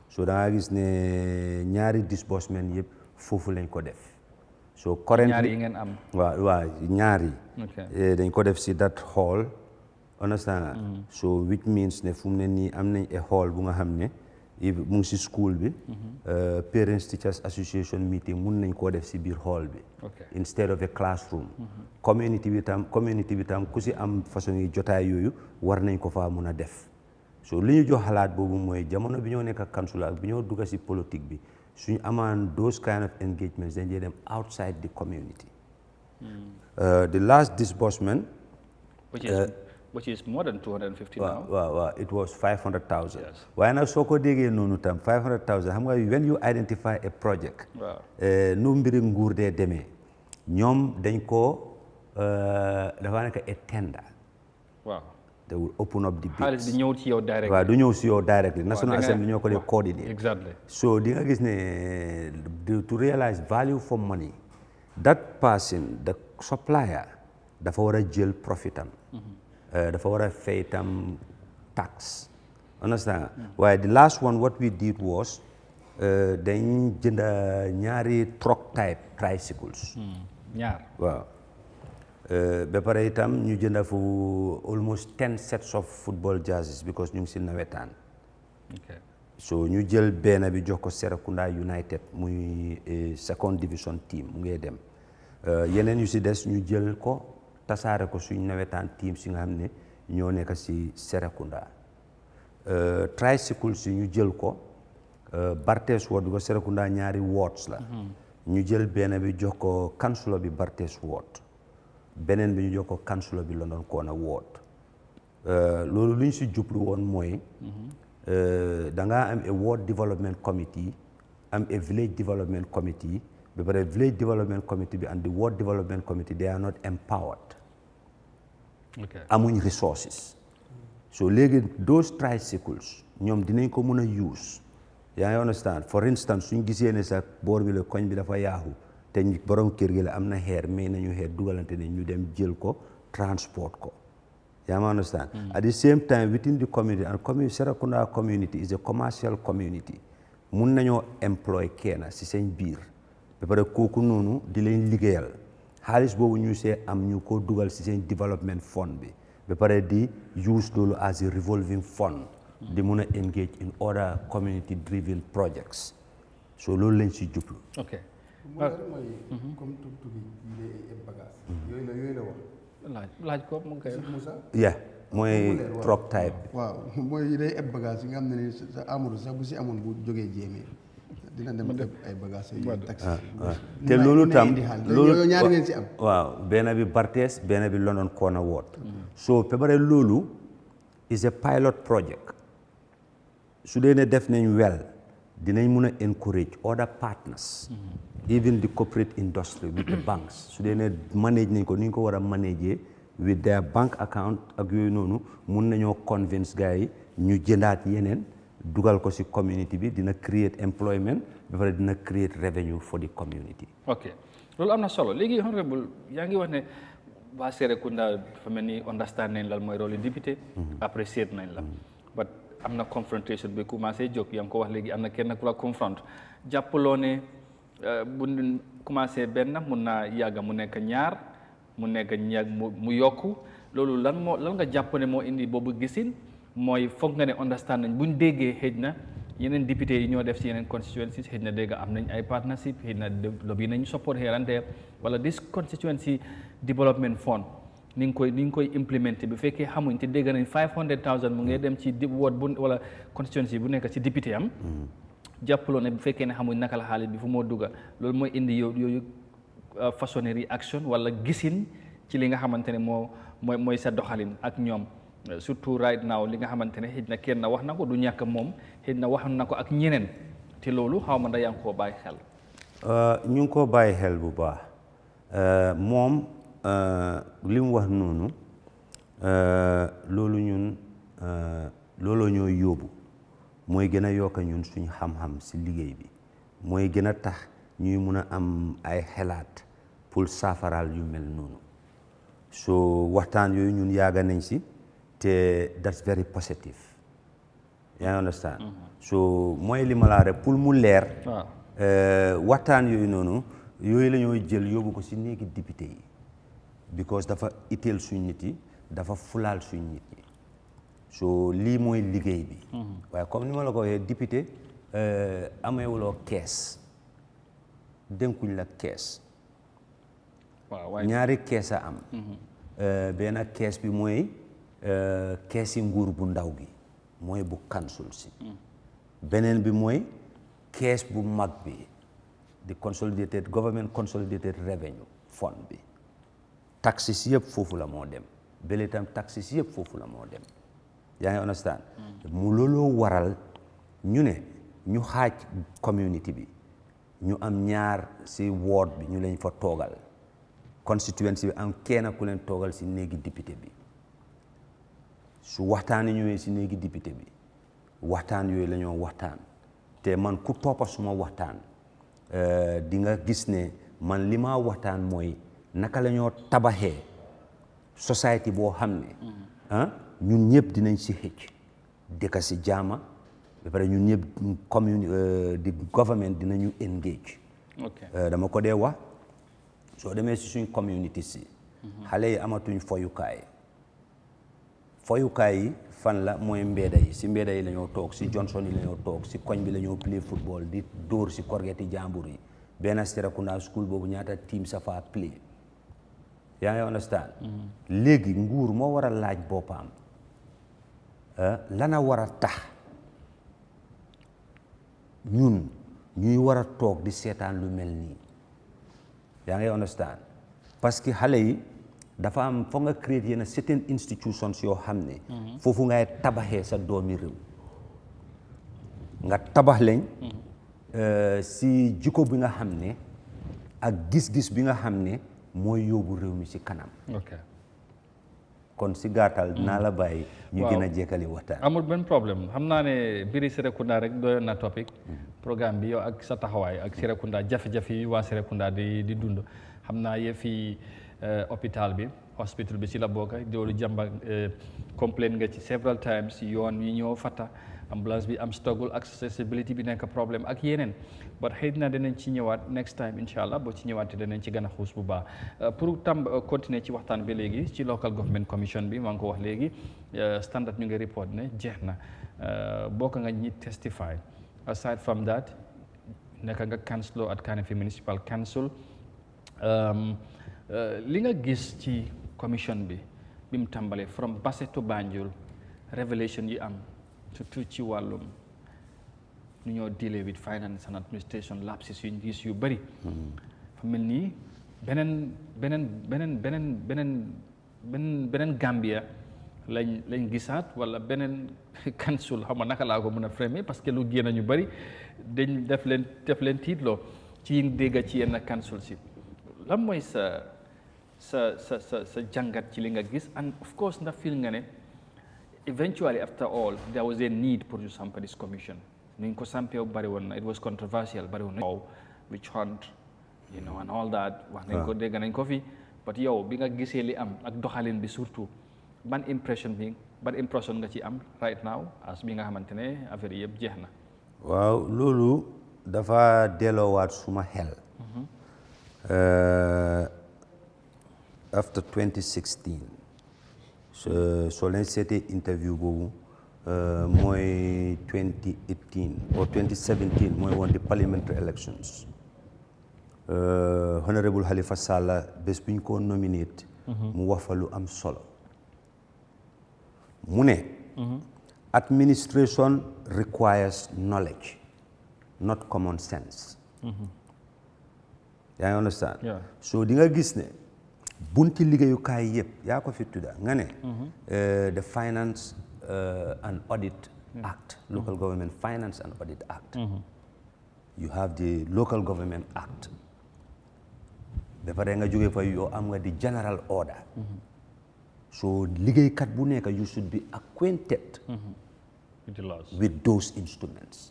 so da nga gis ne ñaari disbursement yëpp foofu lañ ko def. so currently ñaari yi ngeen am. waaw ñaari. dañ ko def si that hall. understand so which means ne fu mu ne nii am nañ a hall bu nga xam ne mu ngi si school bi. parents teachers association meeting mun nañ koo def si biir hall bi. instead of a classroom. community bi tam ku si am façon yi jotaay yooyu war nañ ko faa mun a def. so li ñu jox xalaat boobu mooy jamono bi ñoo nekk council ak bi ñoo dugg si politique bi suñu amaan those kind of engagements dañ dee dem outside the community. The last disbursement. which is more than 250 now. waaw it was 500,000. waaye nag soo ko déggee noonu tam 500,000 xam nga when you identify a project. nu mbiri nguur dee demee ñoom dañ ko dafa nekk a tender. they will open up the bids. xaalis bi ñëw ci yow directly. waaw du ñëw si yow directly. National Assembly ñoo ko dee coordinate. Exactly. So di nga gis ne to realize value for money, that person, the supplier, dafa war a jël profit am. Dafa war a fay tam tax. Understand? Waaye the last one what we did was dañ jënd ñaari truck type tricycles. ñaar. waaw ba pare itam ñu jënd fu almost 10 sets of football jerseys because ñu ngi si nawetaan. Okay. So ñu jël benn bi jox ko Serekunda United muy second division team mu ngi dem yeneen yu si des ñu jël ko tasaare ko suñ nawetaan team si nga xam ne ñoo nekk si Serekunda. Tricycles yi ñu jël ko Bartes Ward bi ko Serekunda ñaari wards la. ñu jël benn bi jox ko councilor bi Bartes Ward beneen bi ñu jox ko councilor bi London Corner Ward. Loolu lu ñu si jublu woon mooy. da ngaa am a ward development committee am a village development committee ba pare village development committee bi and the ward development committee they are not empowered. amuñ resources. So léegi those tricycles ñoom dinañ ko mën a use. yaa ngi understand for instance suñ gisee ne sax boor bi la koñ bi dafa yaaxu te borom kër gi la am na xeer mais nañu xeer dugalante ne ñu dem jël ko transport ko. You understand? At the same time, within the community, and Serekunda community is a commercial community. Mun nañoo employ kenn si seen biir ba pare kooku noonu di leen liggéeyal xaalis boobu ñu see am ñu ko dugal si seen development fund bi ba pare di use loolu as a revolving fund di mun a engage in other community driven projects so loolu lañ si jublu. ok mooy comme tukki yi lay bagage yooyu la wax laaj ko mu ngi koy yeah mooy truck type. waaw mooy yi day eb bagage yi nga xam ne ni sa Amadou sax bu si amoon bu jógee jéemee dina dem eb ay bagage yi taxi te loolu tam loolu ñaari ngeen si am. waaw benn bi Bartes benn bi London Corner Ward. so pare loolu is a pilot project su dee ne def nañ well dinañ mun a encourage other partners. even the corporate industry with the banks su dee ne manage nañ ko ni ñu ko war a manager with their bank account ak yooyu noonu mun nañoo convince gars yi ñu jëndaat yeneen dugal ko si community bi dina create employment ba pare dina create revenue for the community. ok loolu am na solo léegi honorable yaa ngi wax ne waa Serekunda dafa mel ni understand nañ lan mooy rôle député. apprécier nañ la. but am na confrontation bi commencé jóg yaa ngi ko wax léegi am na kenn ku la confront jàppaloo ne bu commencé benn mun naa yàgg mu nekk ñaar mu nekk ñaar mu yokku loolu lan nga jàpp ne moo indi boobu gisin mooy foog nga ne understand nañ buñ déggee xëj na yeneen député yi ñoo def si yeneen constituency xëj na dégg am nañ ay partnership xëj na lobby nañ support here and there wala this constituency development fund ni nga koy implémenté bu fekkee xamuñ te dégg nañ 500,000 mu ngi dem ci ward bu wala constituency bu nekk ci député am. jàppaloo ne bu fekkee ne xamuñ naka la xaalis bi fu moo dugga loolu mooy indi yooyu façonnerie action wala gisin ci li nga xamante ne mooy sa doxalin ak ñoom surtout right now li nga xamante ne xëj na kenn wax na ko du ñàkk moom xëj na wax na ko ak ñeneen te loolu xaw ma ndax yaa ngi koo bàyyi xel. ñu ngi koo bàyyi xel bu baax moom li mu wax noonu loolu ñun looloo ñoo yóbbu. mooy gën a yokk ñun suñu xam-xam si liggéey bi mooy gën a tax ñuy mun a am ay xelaat pour saafaraal yu mel noonu so waxtaan yooyu ñun yàgg nañ si te that's very positive yaa understand so mooy li ma laa rek pour mu leer waxtaan yooyu noonu yooyu la ñooy jël yóbbu ko si néegi député yi because dafa itteel suñ nit yi dafa fulaal suñ nit yi so lii mooy liggéey bi waaye comme ni ma la ko waxee député ameewuloo kees dénkuñ la kees ñaari kees a am benn kees bi mooy keesi nguur bu ndaw gi mooy bu council si beneen bi mooy kees bu mag bi di consolidated government consolidated revenue fund bi taxes yëpp foofu la moo dem bële tam taxes yëpp foofu la moo dem yaa ngi understand mu looloo waral ñu ne ñu xaaj community bi ñu am ñaar si ward bi ñu leen fa toogal constituency bi am kenn ku leen toogal si néegi député bi su waxtaan ñëwee si néegi député bi waxtaan yooyu la ñoo waxtaan te man ku toppa suma waxtaan di nga gis ne man li ma waxtaan mooy naka la ñoo tabaxee society boo xam ne ñun ñëpp dinañ si xëcc dëkk si jaama ba pare ñun ñëpp di government dinañu engage dama ko dee wax soo demee si suñ community si xale yi amatuñ foyukaay yi fan la mooy mbeeda yi si mbeeda yi la ñoo toog si Johnson yi la ñoo toog si koñ bi la ñoo play football di dóor si korgeti jàmbur yi benn Serekunda school boobu ñaata team sa fa play yaa ngi understand léegi nguur moo war a laaj boppam lana war a tax ñun ñuy war a toog di seetaan lu mel nii yaa ngi understand parce que xale yi dafa am foog nga créer yenn certain institutions yoo xam ne foofu ngay tabaxee sa doomi réew nga tabax lañ si jikko bi nga xam ne ak gis-gis bi nga xam ne mooy yóbbu réew mi si kanam kon si gàttal dinaa la bàyyi ñu gën a jekkali waxtaan amul benn problème xam naa ne biri Serekunda rek doyoon na topic programme bi yow ak sa taxawaay ak Serekunda jafe-jafe yi waa Serekunda di dund xam naa yëfi hôpital bi hospital bi ci la bokk doolu jàmba complain nga ci several times yoon yi ñoo fata ambulance bi am struggle accessibility bi nekk problème ak yeneen but xëy na danañ ci ñëwaat next time incha allah boo ci ñëwaatee danañ ci gën a xuus bu baax pour continuer ci waxtaan bi léegi ci local government commission bi maa ngi ko wax léegi standard ñu ngi report ne jeex na bokk nga ñi testify aside from that nekk nga councilor at Kanifing municipal council li nga gis ci commission bi mu tàmbalee from Basse to Banjul révélation yi am surtout ci wàllum nu ñoo dealer with finance and administration lapses yuñ gis yu bëri fa mel nii beneen Gambia lañ gisaat wala beneen council xam nga naka laa ko mën a framer parce que lu génn ñu bëri dañ def leen tiitloo ci yi dégg ci yenn council si lan mooy sa jàngat ci li nga gis and of course ndax feel nga ne eventually after all there was a need pour you sample this commission ni ko sampé bari woon na it was controversial bari woon na witch hunt you know and all that wax nañ ko dégg nañ ko fi but yow bi nga gisee li am ak doxalin bi surtout ban impression nga ci am right now as bi nga xamante ne affaire yëpp jeex na waaw loolu dafa delloowaat suma xel after 2016 soo leen seetee interview boobu mooy 2018 or 2017 mooy woon di parliamentary elections honorable Halifa Sallah bés bu ñu ko nominate mu wax fa lu am solo mu ne administration requires knowledge not common sense yaa ngi understand so di nga gis ne bunti liggéeyukaay yëpp yaa ko fi tudda nga ne the Finance and Audit Act Local Government Finance and Audit Act you have the Local Government Act ba pare nga jógee fa yoo am nga di General Order so liggéeykat bu nekk you should be acquainted with those instruments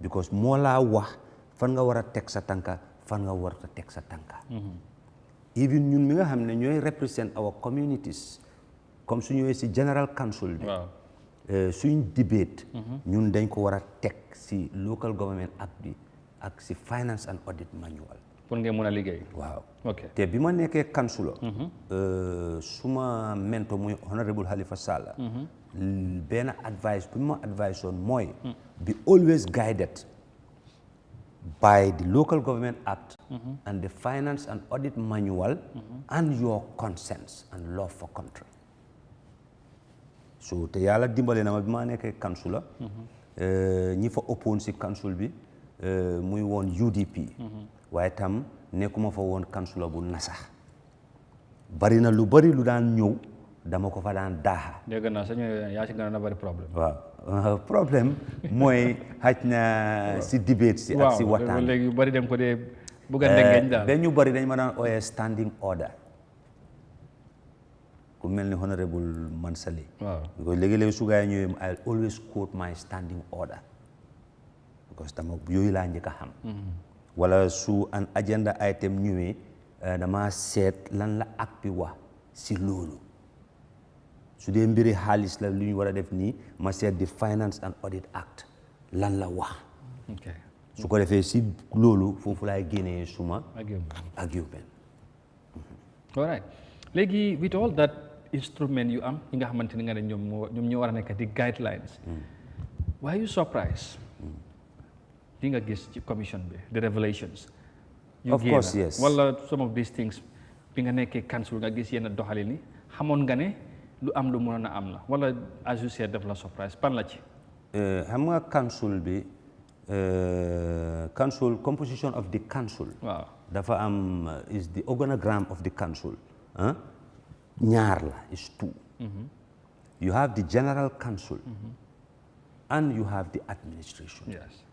because moo laa wax fan nga war a teg sa tànka fan nga war a teg sa tànka even ñun mi nga xam ne ñooy represent our communities comme su ñëwee si General Council bi suñ debate ñun dañ ko war a teg si Local Government Act bi ak si Finance and Audit Manual pour ngeen mën a liggéey waaw te bi ma nekkee councilor suma mentor muy honorable Halifa Sallah benn advice bi ma advice on mooy be always guided by the Local Government Act and the Finance and Audit Manual and your consents and love for country so te yàlla dimbale na ma bi ma nekkee councilor ñi fa ëppoon si council bi muy woon UDP waaye tam nekkuma fa woon councilor bu nasax bari na lu bari lu daan ñëw dama ko fa daan daaxa dégg naa sax yaa ci gën a bari problème waaw problème mooy xaj na si debate si ak si waxtaan léegi yu bari dem ko dee bëgg a ndengeñ daal ba ñu bari dañ ma daan ooyee standing order ku mel ni honorable Mansali waaw because léegi-léegi su gaa yi ñëwee I always quote my standing order because dama yooyu laa njëkk a xam wala su an agenda item ñëwee dama seet lan la acte bi wax si loolu su dee mbiri xaalis la lu ñu war a def nii ma seet di Finance and Audit Act lan la wax su ko defee si loolu foofu laay génnee suma argument all right léegi with all that instrument yu am yi nga xamante ni nga ne ñoom ñoo war a nekk di guidelines why you surprised li nga gis ci commission bi the revelations of course yes wala some of these things bi nga nekkee council nga gis yenn doxalin ni xamoon nga ne lu am lu mënoon a am la wala as you said def la surprise pan la ci xam nga council bi council composition of the council waaw dafa am is the organogram of the council ñaar la is two you have the general council and you have the administration yes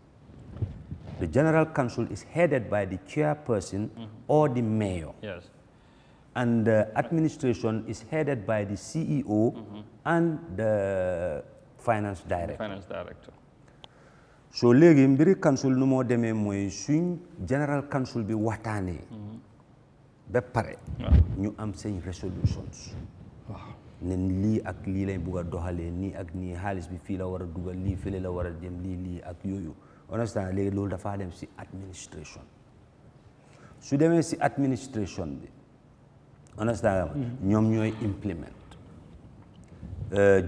the general council is headed by the chairperson or the mayor yes and the administration is headed by the CEO and the finance director so léegi mbiri council nu moo demee mooy suñ general council bi waxtaanee ba pare ñu am seen resolutions ne lii ak lii lañ bugg a doxalee nii ak nii xaalis bi fii la war a dugal lii fële la war a dem lii ak yooyu understand léegi loolu dafa dem si administration su demee si administration bi understand ñoom ñooy implement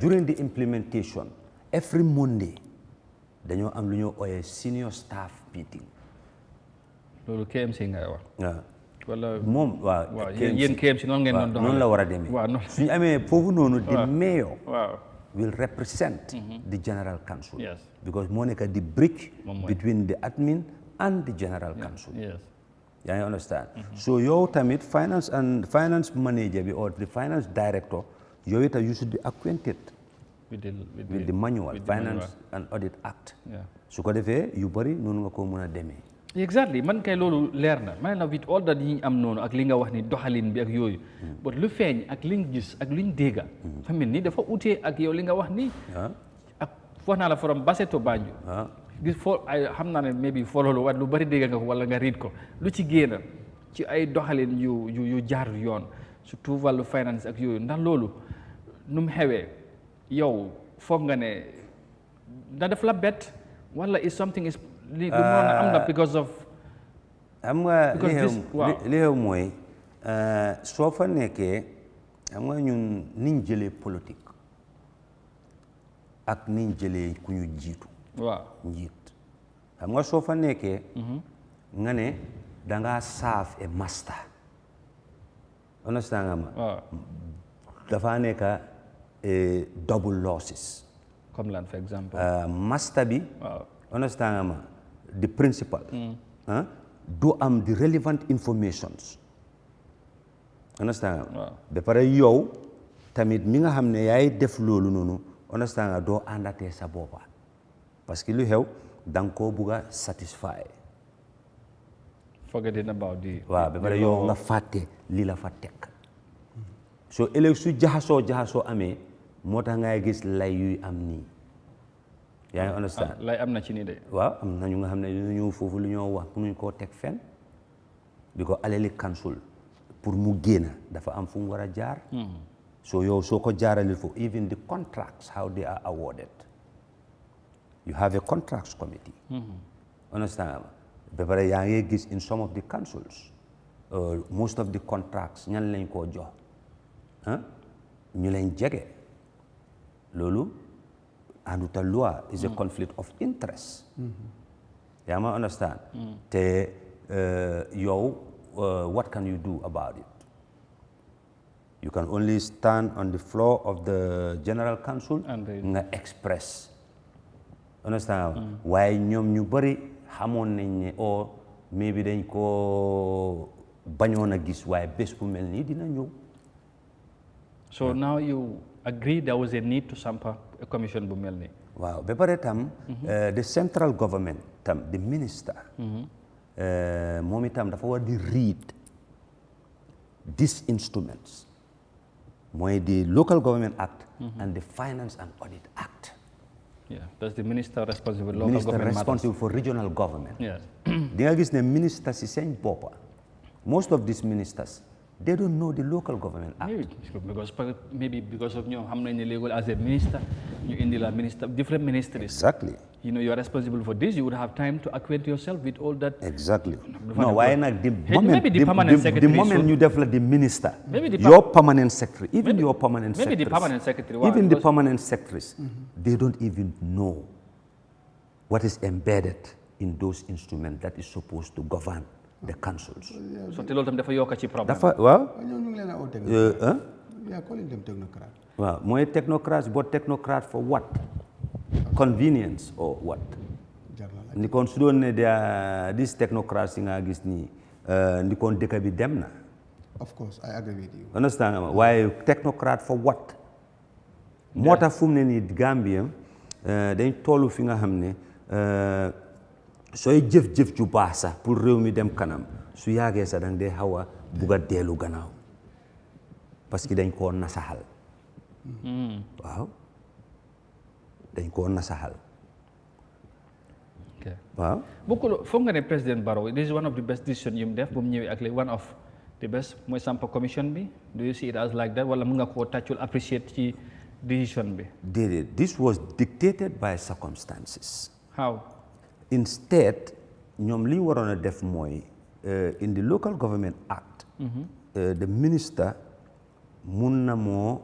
during the implementation every Monday dañoo am lu ñoo ooyee senior staff meeting loolu KMC ngay wax waaw wala moom waaw yéen KMC noonu ngeen doon doxalee noonu la war a demee suñu amee foofu noonu the mayor will represent the general council because moo nekk the bridge between the admin and the general council yaa ngi understand so yow tamit finance manager bi or the finance director yow itam you should be acquainted with the manual Finance and Audit Act su ko defee yu bëri noonu nga ko mën a demee exactly man kay loolu leer na man na with all that yi ñu am noonu ak li nga wax ni doxalin bi ak yooyu but lu feeñ ak liñ gis ak luñ dégga fa mel ni dafa utee ak yow li nga wax ni ak wax naa la from Basse to Banjul gis xam naa ne maybe loolu wat lu bëri dégga nga ko wala nga riit ko lu ci génn ci ay doxalin yu jaar yoon surtout wàllu finance ak yooyu ndax loolu nu mu xewee yow foog nga ne da def la bett wala is something is li mënoon a am la because of xam nga li xew mooy soo fa nekkee xam nga ñun niñ jëlee politique ak niñ jëlee ku ñu jiitu njiit xam nga soo fa nekkee nga ne dangaa serve a master understand nga ma dafa nekk double losses comme lan for example master bi understand nga ma the principal do am the relevant informations understand nga ba pare yow tamit mi nga xam ne yaay def loolu noonu understand nga doo àndatee sa boppa parce que lu xew da nga koo bugg a satisfy forgetting about the waaw ba pare yow nga fàtte lii la fa teg so ëllëg su jaxasoo amee moo tax ngay gis lay yuy am nii yaa ngi understand lay am na ci nii de waaw am na ñu nga xam ne dina ñëw foofu lu ñoo wax pour ñu koo teg fenn bi ko alali council pour mu génn dafa am fu mu war a jaar so yow soo ko jaaralil foofu even the contracts how they are awarded you have a contracts committee understand ba pare yaa ngi gis in some of the councils most of the contracts ñan lañ koo jox ñu leen jege loolu ànduta loi is a conflict of interest yaa ma understand te yow what can you do about it you can only stand on the floor of the general council nga express understand waaye ñoom ñu bëri xamoon nañ ne maybe dañ ko bañoon a gis waaye bés bu mel nii dina ñëw so now you agree there was a need to sampa a commission bu mel nii waaw ba pare tam the central government tam the minister moom itam dafa war di read these instruments mooy the Local Government Act and the Finance and Audit Act. Yeah, that's the minister responsible for local Minister government responsible matters. for regional government. Yes. Di nga gis ne ministers si seen boppa, most of these ministers, they don't know the Local Government Act. Maybe because of ñoom xam nañ ne legal as a minister, ñu indi la minister, different ministries. Exactly. You know, you are responsible for this. You would have time to acquaint yourself with all that. Exactly. No, why not? The moment you develop the minister, your permanent secretary, even your permanent secretaries, maybe the permanent secretary, even the permanent secretaries, they don't even know what is embedded in those instruments that is supposed to govern the councils. So te loolu tam dafa yokk ci problème. Well, ñoom ñu ngi leen a oo technocrate. Yeah, calling them technocrat. Well, more technocrats, but technocrat for what? Convenience or what? Ni kon su doon ne these technocrats yi nga gis ni ni kon dëkk bi dem na. Of course, I agree with you. Understand? Why technocrat for what? Moo tax fu mu ne nii Gambia dañ tollu fi nga xam ne sooy jëf-jëf ju baax sax pour réew mi dem kanam su yàggee sax danga dee xaw a bugg a dellu gannaaw parce que dañ koo nasaxal. Waaw. dañ koo nasaxal. Okay. Waaw. Bokkul foog nga ne président Barrow this is one of the best decisions yu mu def bu mu ñëwee ak one of the best mooy samp commission bi do you see it as like that wala mun nga koo tàccul appreciate ci decision bi. Déedéet, this was dictated by circumstances. How? Instead ñoom li ñu waroon a def mooy in the Local Government Act the minister mun na moo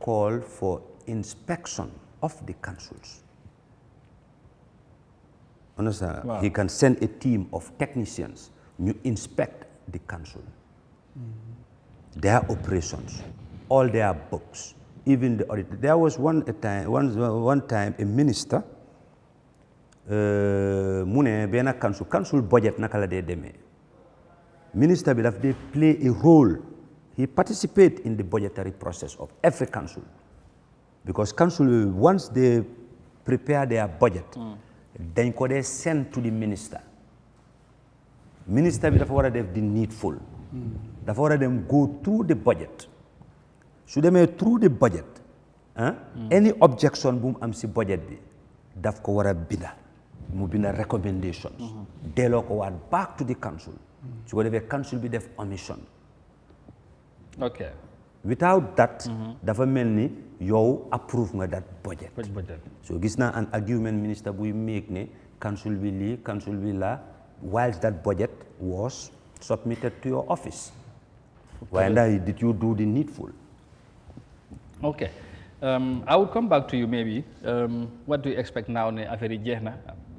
call for inspection of the councils. Understand? Wow. He can send a team of technicians to inspect the council, their operations, all their books, even the audit. There was one time a minister mu ne benn council budget naka la dee demee. Minister bi daf dee play a role. He participates in the budgetary process of every council. Because council, once they prepare their budget, then they send to the minister. Minister, dafa war a def the needful. Dafa war a dem go through the budget. Su demee through the budget, any objection bu mu am si budget bi, daf ko war a binda. Mu binda recommendations. Delloo ko waat back to the council. Su ko defee council bi def omission. Okay. Without that, dafa mel ni yow approve nga that budget. So gis naa an argument minister buy make ne council bi lii council bi la whilst that budget was submitted to your office. Why did you do the needful? Okay. I would come back to you maybe. What do you expect now ne affaire yi jeex na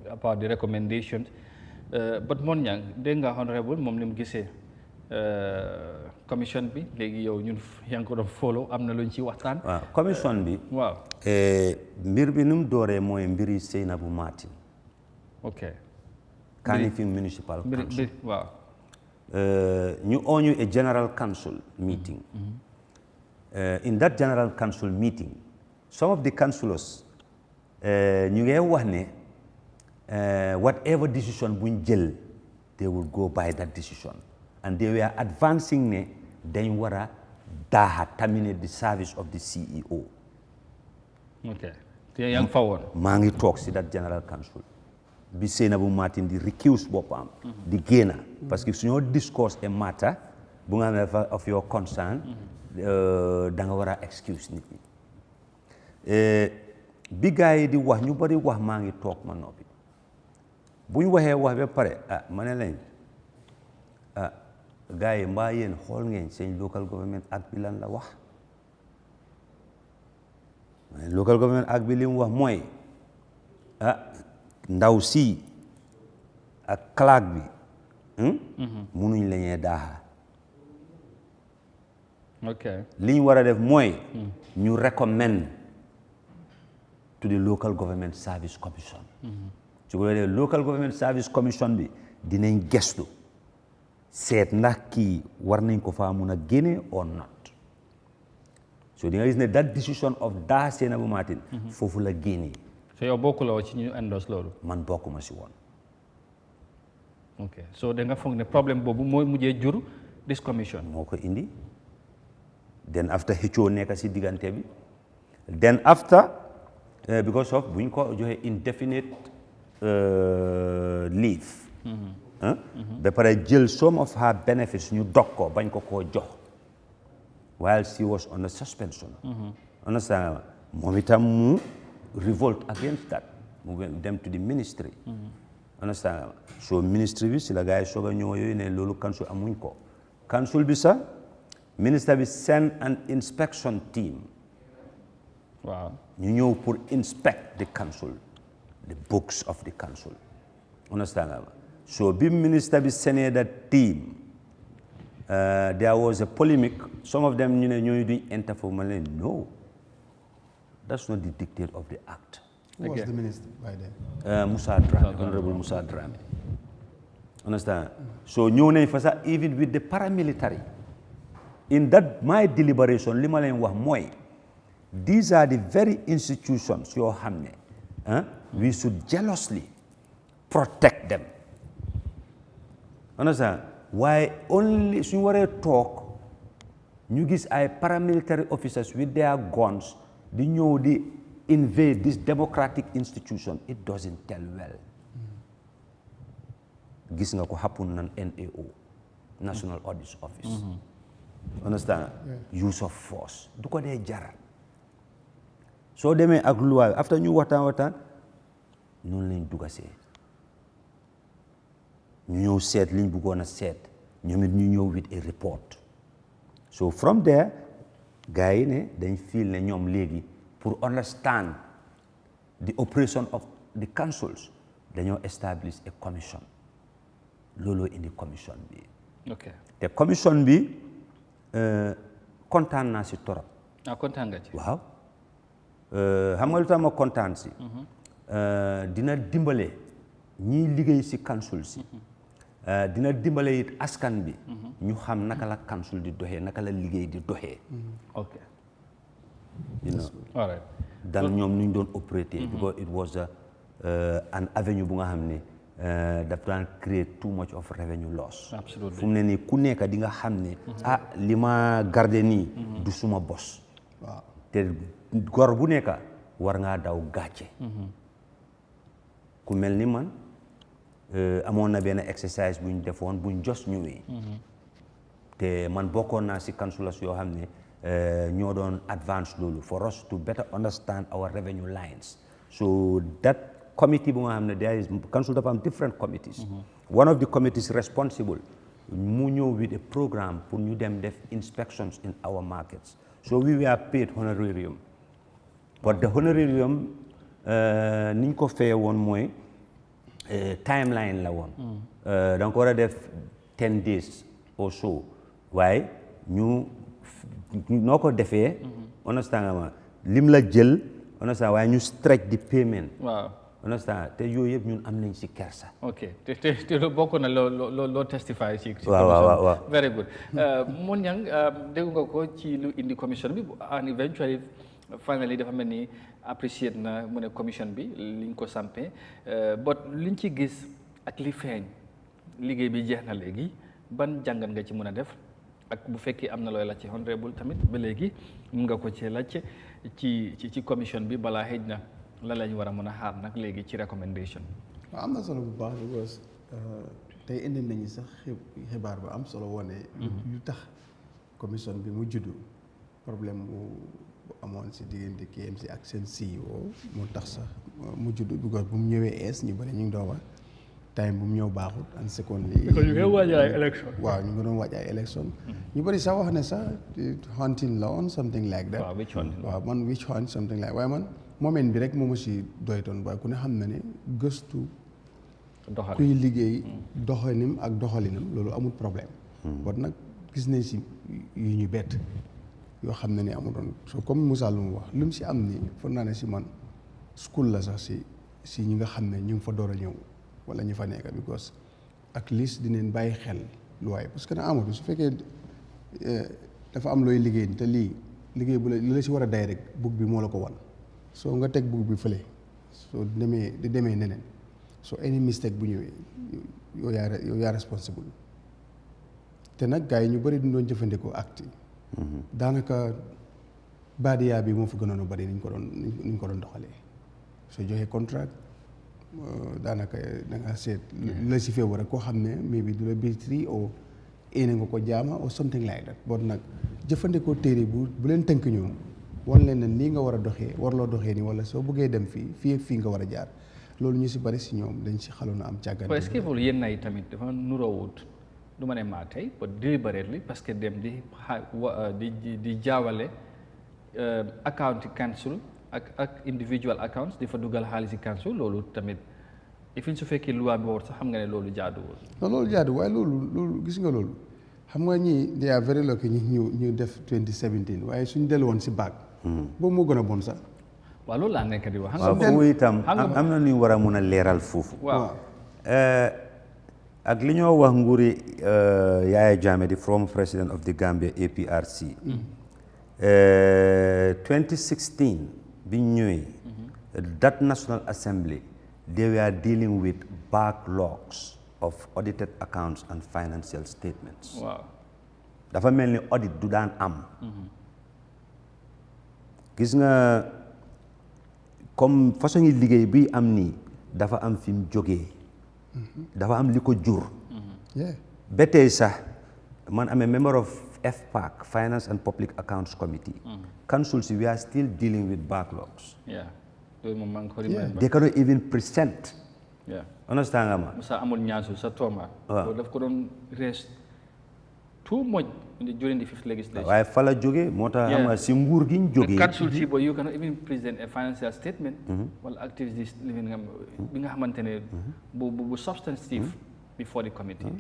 about the recommendations? But mon ñang dégg nga honorable moom li mu gisee commission bi léegi yow ñun yaa ngi ko doon follow am na luñ ci waxtaan. waaw commission bi. waaw. mbir bi nu mu dooree mooy mbiri Seynabou Martin. ok. Kanifing Municipal Council. waaw. ñu oo ñu a general council meeting. In that general council meeting some of the councillors ñu ngi wax ne whatever decision buñ jël they will go by that decision. And they were advancing ne dañ war a terminate the service of the CEO. Okay. te yaa ngi fa woon. maa ngi toog si that general council bi Seynabou Martin di recuse boppam. di génna parce que su ñoo discuss a matter bu nga xam ne of your concern da nga war a excuse nit ñi. bi gars yi di wax ñu bari wax maa ngi toog ma noppi bu ñu waxee wax ba pare ma ne lañ gars yi mbaa yéen xool ngeen seen local government act bi lan la wax local government act bi li mu wax mooy ndaw si ak clerk bi munuñ la ñee daaxa ok li ñu war a def mooy ñu recommend to the local government service commission su ko defee local government service commission bi dinañ gestu seet ndax kii war nañ ko faa mun a génne or not so di nga gis ne that decision of daa Seynabou Martin foofu la génnee. so yow bokkuloo ci ñu endorse loolu. man bokkuma si woon. ok so da nga foog ne problème boobu mooy mujjee jur this commission. moo ko indi then after xëccoo nekk si diggante bi then after because of buñ ko joxe indefinite leave ba pare jël some of her benefits ñu dog ko bañ ko koo jox while she was on a suspension understand moom itam mu revolt against that mu dem to the ministry understand so ministry bi si la gars yi soog a ñëw yooyu ne loolu council amuñ ko council bi sax minister bi send an inspection team waaw ñu ñëw pour inspect the council the books of the council understand so bi minister bi sendee that team there was a polemic some of them ñu ne ñooñu duñ interfere ma leen no that's not the dictate of the act. Who was the minister by then? Musa Dramé, Honorable Musa Dramé. Understand? So ñëw nañ fa sax even with the paramilitary. In that my deliberation li ma leen wax mooy these are the very institutions yoo xam ne we should jealously protect them. Understand? Why only suñu waree toog ñu gis ay paramilitary officers with their guns di ñëw di invade this democratic institution it doesn't tell well. Gis nga ko happen nan NAO National Audit Office. Understand? Use of force du ko dee jar soo demee ak loi after ñu waxtaan noonu lañ dugasee ñu ñëw seet liñ bëggoon a seet ñoom it ñu ñëw with a report so from there gars yi ne dañ feel ne ñoom léegi pour understand the operation of the councils dañoo establish a commission looloo indi commission bi te commission bi kontaan naa si torop kontaan nga ci waaw xam nga lu tax ma kontaan si dina dimbale ñiy liggéey si council si dina dimbale it askan bi ñu xam naka la council di doxee naka la liggéey di doxee ok you know all right dan ñoom nu ñu doon opérater because it was an avenue bu nga xam ne daf daan create too much of revenue loss absolutely fu mu ne nii ku nekk di nga xam ne li ma garder nii du suma bos waaw te gor bu nekk war ngaa daw gàcce ku mel ni man amoon na benn exercise bu ñu defoon bu ñu jos ñëwee te man bokkoon naa si councilors yoo xam ne ñoo doon advance loolu for us to better understand our revenue lines so that committee bu nga xam ne there is council dafa am different committees one of the committees responsible mu ñëw with a programme pour ñu dem def inspections in our markets so we were paid honorarium but the honorarium niñ ko feye woon mooy timeline la woon da nga ko war a def 10 days or so waaye ñu noo ko defee understand nga ma lim la jël understand waaye ñu stretch the payment waaw understand te yooyu yëpp ñun am nañ si kersa ok te bokk na loo testify si waaw very good mun ñang dégg nga ko ci lu indi commission bi and eventually finally dafa mel ni appreciate na mu ne commission bi liñ ko sampé but liñ ci gis ak li feeñ liggéey bi jeex na léegi ban jàngat nga ci mën a def ak bu fekkee am na looy laajte honorable tamit ba léegi mun nga ko cee laajte ci commission bi balaa xëj na la lañ war a mën a xaar nag léegi ci recommendation waaw am na solo bu baax because tey indi nañu sax xibaar bu am solo wone lu tax commission bi mu juddu problème bu amoon si diggante KMC ak seen CEO moo tax sax mu juddu because bu mu ñëwee ees ñu bëri ñu ngi doon wax time bu mu ñëw baaxut and secondly ñu ngi waaj ay élection waaw ñu ngi doon waaj ay élection ñu bëri sax wax ne sax hunting la on something like that waaw man witch hunt something like waaye man moment bi rek moom aussi doytoon waaye ku ne xam na ne gëstu kuy liggéey doxalinam ak doxalinam loolu amul problème bon nag gis nañ si yu ñu bett yoo xam ne ni amul doon so comme Moussa lu mu wax lu mu si am ni foog naa ne si man school la sax si ñi nga xam ne ñu ngi fa door a ñëw wala ñu fa nekk because at least dinañ bàyyi xel lu waaye parce que na Amadou su fekkee dafa am looy liggéey te lii liggéey bu la li la si war a day rek bug bi moo la ko wan soo nga teg bug bi fële soo demee neneen soo any mistake bu ñëwee yow yaa responsible te nag gars yi ñu bëri duñ doon jëfandikoo acte daanaka baadiyaa bi moo fa gënoon a bari ni ñu ko doon doxalee soo joxee contrat daanaka da nga seet la si feebar rek koo xam ne maybe du la biltri o éene nga ko jaama or something like that bon nag jëfandikoo téere bu leen tënk ñoom wan leen ne nii nga war a doxee warloo doxee nii wala soo bëggee dem fii ak fii nga war a jaar loolu ñu si bari si ñoom dañ si xaloon a am càggan. est-ce que loolu yéen nay tamit dafa nuroowut du ma ne maa tey but deliberately parce que dem di jaawale account council ak individual accounts di fa dugal xaalis si council loolu tamit ifin su fekkee loi bi war sax xam nga ne loolu jaaduwul. non loolu jaaduwul waaye loolu gis nga loolu xam nga ñii they are very lucky ñu def 2017 waaye suñ dellu woon si baag. boobu moo gën a bon sax. waaw loolu laa nekk di wax. waaw foofu itam am na ñu war a mun a leeral foofu. waaw ak li ñoo wax nguuri Yahya Jammeh di former president of the Gambia APRC. 2016 bi ñu ñëwee. that National Assembly they were dealing with backlogs of audited accounts and financial statements. waaw dafa mel ni audit du daan am. gis nga comme façon yi liggéey bi am nii dafa am fi mu jógee. dafa am li ko jur. ba tey sax man amee member of FPAC Finance and Public Accounts Committee. council si we are still dealing with backlogs. They cannot even present. Understand nga ma. Musa amul ñaasu sa tooma. waaw daf ko doon rest too much during the fifth legislation. waaye fa la jógee moo tax xam nga si nguur gi ñu jógee. council si bo you cannot even present a financial statement. wala activities bi nga xamante ne bu substantive before the committee.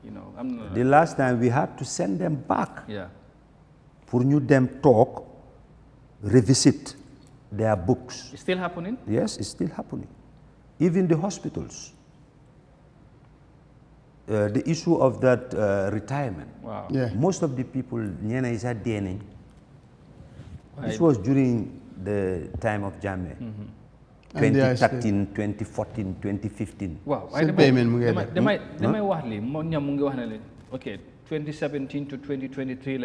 You know, the last time we had to send them back. pour ñu dem toog revisit their books. It's still happening? Yes, it's still happening. Even the hospitals. The issue of that retirement. Wow. Most of the people, is a DNA. This was during the time of Jammeh. 2013, 2014, 2015. Wow. Okay, 2017 to 2023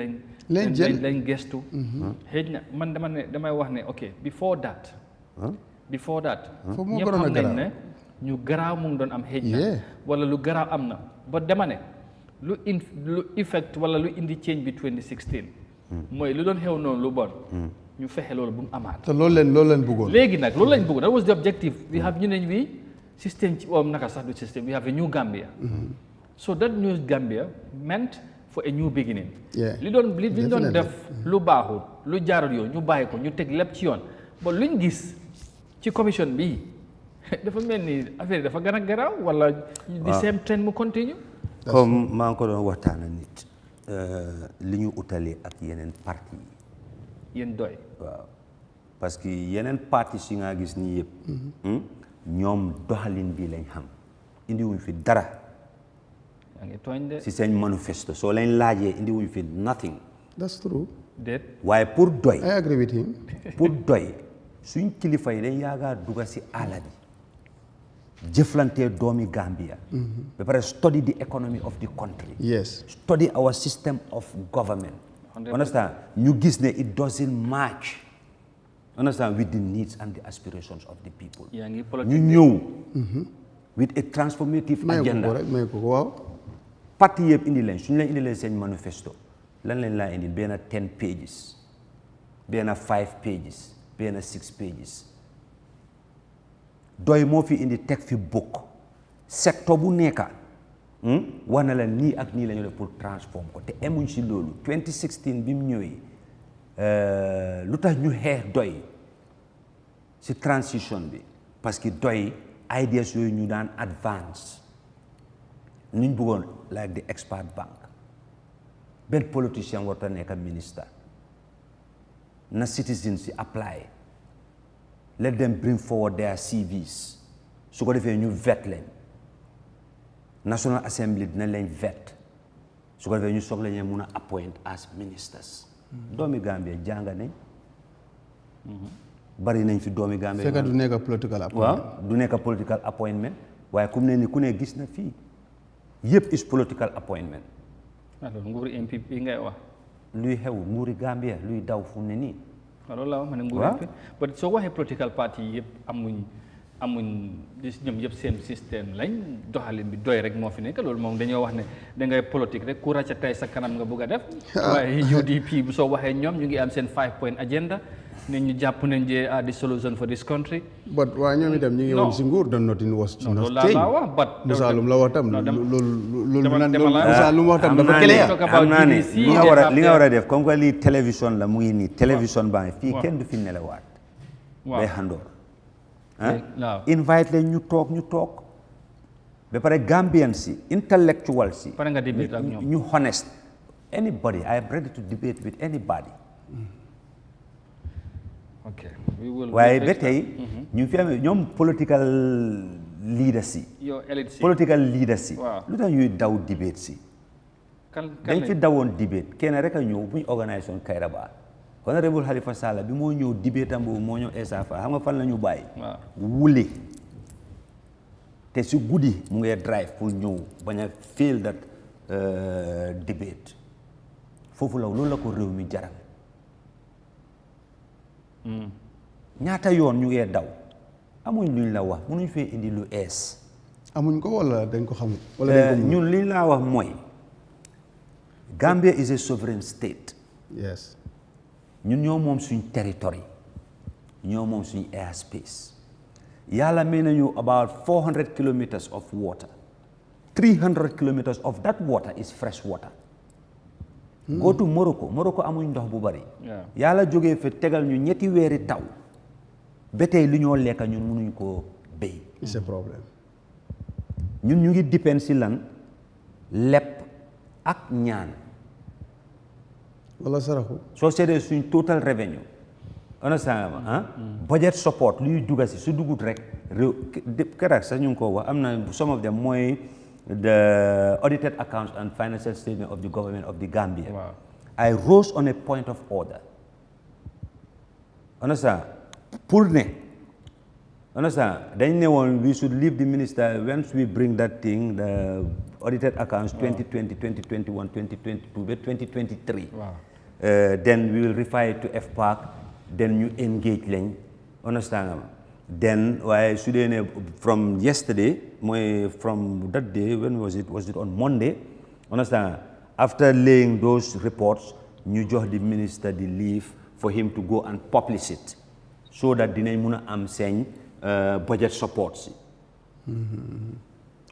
lañ gestu. xëy na man damay wax ne ok before that. ñëpp xam nañ ne ñu garaaw mu ngi doon am xëy na wala lu garaaw am na ba dama ne lu effect wala lu indi change bi 2016. mooy lu doon xew noonu lu bon. ñu fexe loolu bu mu amaat. te loolu leen bëggoon. léegi nag loolu lañ bëggoon that was the objective. we have ñu ne wi système ci naka sax du système we have a new Gambia. So that new Gambia meant for a new beginning. li ñu doon def lu baaxul lu jaarul yoon ñu bàyyi ko ñu teg lépp ci yoon ba luñ gis ci commission bi dafa mel ni affaire dafa gën a garaaw wala. the same trend mu continue. comme maa ngi ko doon waxtaana nit li ñu utalee ak yeneen parti yi. yéen doy. waaw parce que yeneen parti si nga gis nii yëpp. ñoom doxalin bi lañ xam indiwuñ fi dara. si seen manifesto soo leen laajee indi wuñ fi nothing. That's true. waaye pour doy. I agree with him. pour doy suñ kilifa yi dañ yaakaar dugga si àll bi jëflantee doomi Gambia. ba pare study the economy of the country. Yes. Study our system of government. Understand ñu gis ne it doesn't match. Understand with the needs and the aspirations of the people. ñu ñëw. with a transformative agenda. may ko waaw. parti yëpp indi leen suñu leen indi leen seen manifesto lan leen laa indi benn 10 pages benn 5 pages benn 6 pages doy moo fi indi teg fi book secteur bu nekka war na la nii ak nii la ñu def pour transform ko te emuñ si loolu 2016 bi mu ñëwee lu tax ñu xeex doy si transition bi parce que doy ideas yooyu ñu daan advance ni ñu bëggoon like the expert bank benn politicien warta nekk minister na citizens si apply let them bring forward their CVs su ko defee ñu vet leen National Assembly dina leen vet su ko defee ñu soog la ñu mun a appoint as ministers. doomi Gambia jàng nañ bari nañ fi doomi Gambia. fekk du nekk political appointment. waaw du nekk political appointment waaye comme ne ni ku ne gis na fii yëpp is political appointment. alors nguuru MPP ngay wax. luy xew nguuri Gambia luy daw fu ne nii. loolu la wax ma ne nguur yëpp but soo waxee political party yëpp amuñ ñoom yëpp seen système lañ doxalin bi doy rek moo fi nekk loolu moom dañoo wax ne da ngay politique rek ku racca tey sa kanam nga bëgg a def waaye UDP bu soo waxee ñoom ñu ngi am seen 5-point agenda nit ñu jàpp nañ jee the solution for this country but waaye ñoom itam ñu ngi woon si nguur doon notin was loolu laa wax but Moussa lu mu la wax tam loolu Moussa lu mu wax tam dafa clear xam naa ne li nga war a def comme que lii télévision la mu ngi nii télévision baa ngi fii kenn du fi nelewaat day xandoor invite leen ñu toog ba pare Gambian si intellectual si pare nga debate ak ñoom ñu honest anybody I am ready to debate with anybody okay waaye ba tey ñu fi amee ñoom political leaders yi political leaders yi lu tax ñuy daw debate si dañ fi dawoon debate kenn rek a ñëw bu ñu organise woon Kairaba honorable Halifa Sallah bi moo ñëw debate am boobu moo ñëw esafa xam nga fan la ñu bàyyi wule te si guddi mu ngee drive pour ñëw bañ a fail that debate foofu la loolu la ko réew mi jaral ñaata yoon ñu ngee daw amuñ luñ la wax mënuñ fee indi lu ees amuñ ko wala dañ ko xamul wala ñun liñ laa wax mooy Gambia is a sovereign state yes ñun ñoo moom suñ territory ñoo moom suñ airspace yàlla may nañu about 400 kilometers of water 300 kilometers of that water is fresh water go to Morocco amuñ ndox bu bari yàlla jógee fa tegal ñu ñetti weeri taw ba tey li ñoo lekka ñun mënuñ koo béy c'est problème ñun ñu ngi dépend si lan lepp ak ñaan wala saraxu soo seetee suñ total revenue understand nga budget support luy dugga si su dugut rek réew keroog sax ñu ngi ko wax am na some of them mooy the audited accounts and financial statement of the government of the Gambia. I rose on a point of order. Understand? Pour ne understand? Then we should leave the minister once we bring that thing, the audited accounts 2020, 2021, 2022, 2023. Then we will refer it to FPAC, then you engage them. Understand? Then from yesterday, from that day, when was it? Was it on Monday? Understand? After laying those reports, you join the minister the leave for him to go and publish it, so that the name am saying budget supports.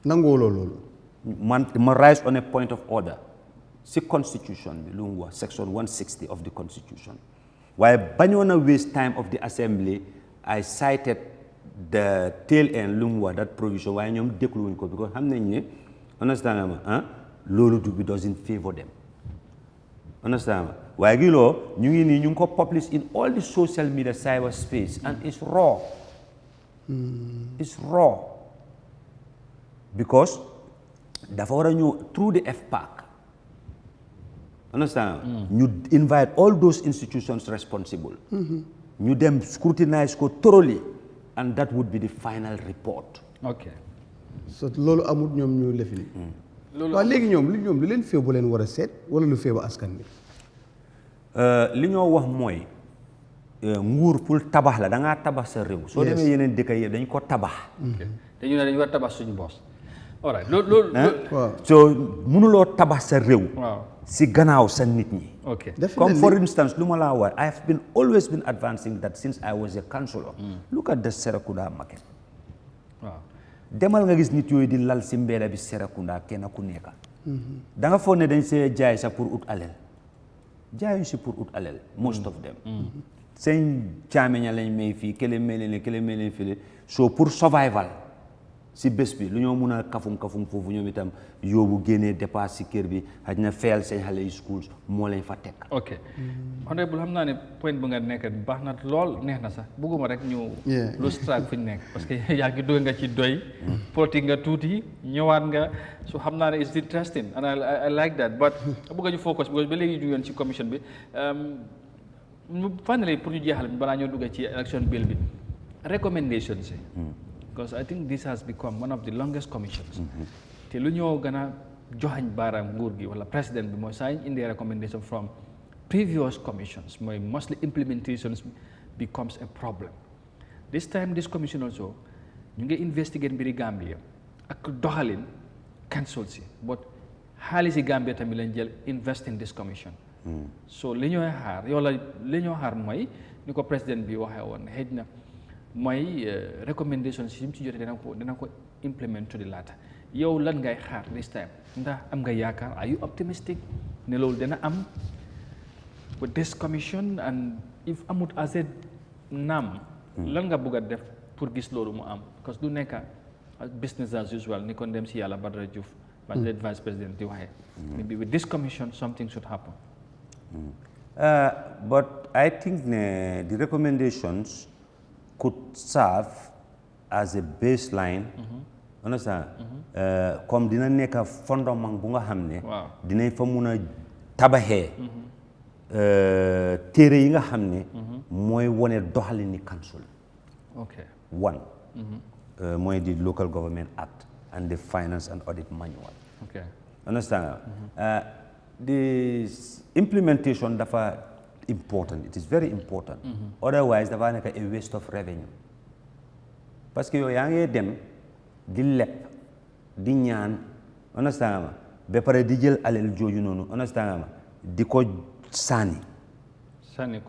Nangolo. Man rise on a point of order. See Constitution, Section 160 of the Constitution. While Banyona waste time of the Assembly, I cited the tail end Lungwa, that provision, why ñoom dégluwuñ ko because xam nañ ne understand nga loolu bi doesn't favor them. Understand nga waaye gi loo ñu ngi nii ñu ngi ko publish in all the social media cyberspace and it's raw. It's raw because dafa war a ñëw through the FPAC. Understand? You invite all those institutions responsible. You them scrutinize ko thoroughly, and that would be the final report. Okay. So lolu amut ñom ñu lefini. Wa legi ñom lu leen fee bu leen wara set wala lu fee ba askan bi. Li ñoo wax moy nguur pour tabax la da nga tabax sa rew. So demé yeneen dëkk yi dañ ko tabax. Okay. Dañu ne dañu war tabax suñu boss. All right. So mënuloo tabax sa rew. Wow. Si gannaaw sa nit ñi. Okay. Comme for instance, I have always been advancing that since I was a councillor. Look at the Serekunda market. Wow. Demal nga gis nit yooyu di lal si mbedda bi Serekunda kenn ku nekk. Da nga foog ne dañ see jaay sa pour ut alal. Jaayuñ si pour ut alal, most of them. Seen caamiña lañ may fii, kële may leen fii. So pour survival. Si bés bi lu ñoo mun a kafum foofu ñoom itam yóbbu génnee dépasse si kër bi xaj na fayal seen xale yi schools moo lañ fa teg. ok honorable xam naa ne point bu nga nekk baax na lool neex na sax bugguma rek ñu lose track fi ñu nekk parce que yaa ngi dugg nga ci doy politique nga tuuti ñëwaat nga so xam naa ne it's interesting and I like that but bëgg ñu focus because ba léegi ñu yoon ci commission bi finally pour ñu jeexal balaa ñoo dugg ci election bill bi recommendations yi because I think this has become one of the longest commissions. te lu ñoo gën a joxañ baaraam nguur gi wala président bi mooy saa ñu indi recommendation from previous commissions, mostly implementations becomes a problem. This time, this commission also, ñu ngi investigate mbiri Gambia ak doxalin cancel si, but xaalis yi Gambia tamit lañ jël invest in this commission. So li ñooy xaar yow la li ñoo xaar mooy ni ko président bi waxee woon xëj na mooy recommendations yi mu ci jotee dina ko implement to the latter. Yow lan ngay xaar this time ndax am nga yaakaar, are you optimistic ne loolu dina am with this commission, and if amut as a naam lan nga bëgg a def pour gis loolu mu am, because du nekk business as usual ni ko dem si yàlla Badara Diouf vice president di waxee. Maybe with this commission something should happen. But I think the recommendations could serve as a baseline. Understand? Comme dina nekk fondement bu nga xam ne dinañ fa mun a tabaxee téere yi nga xam ne mooy wone doxalini council. Okay. One, mooy the Local Government Act and the Finance and Audit Manual. Okay. Understand? The implementation dafa important. It is very important. Otherwise, dafa nekk a waste of revenue. Parce que yow yaa ngi dem di leb di ñaan, understand ma, ba pare di jël alal jooju noonu, understand ma, di ko sànni. Sànni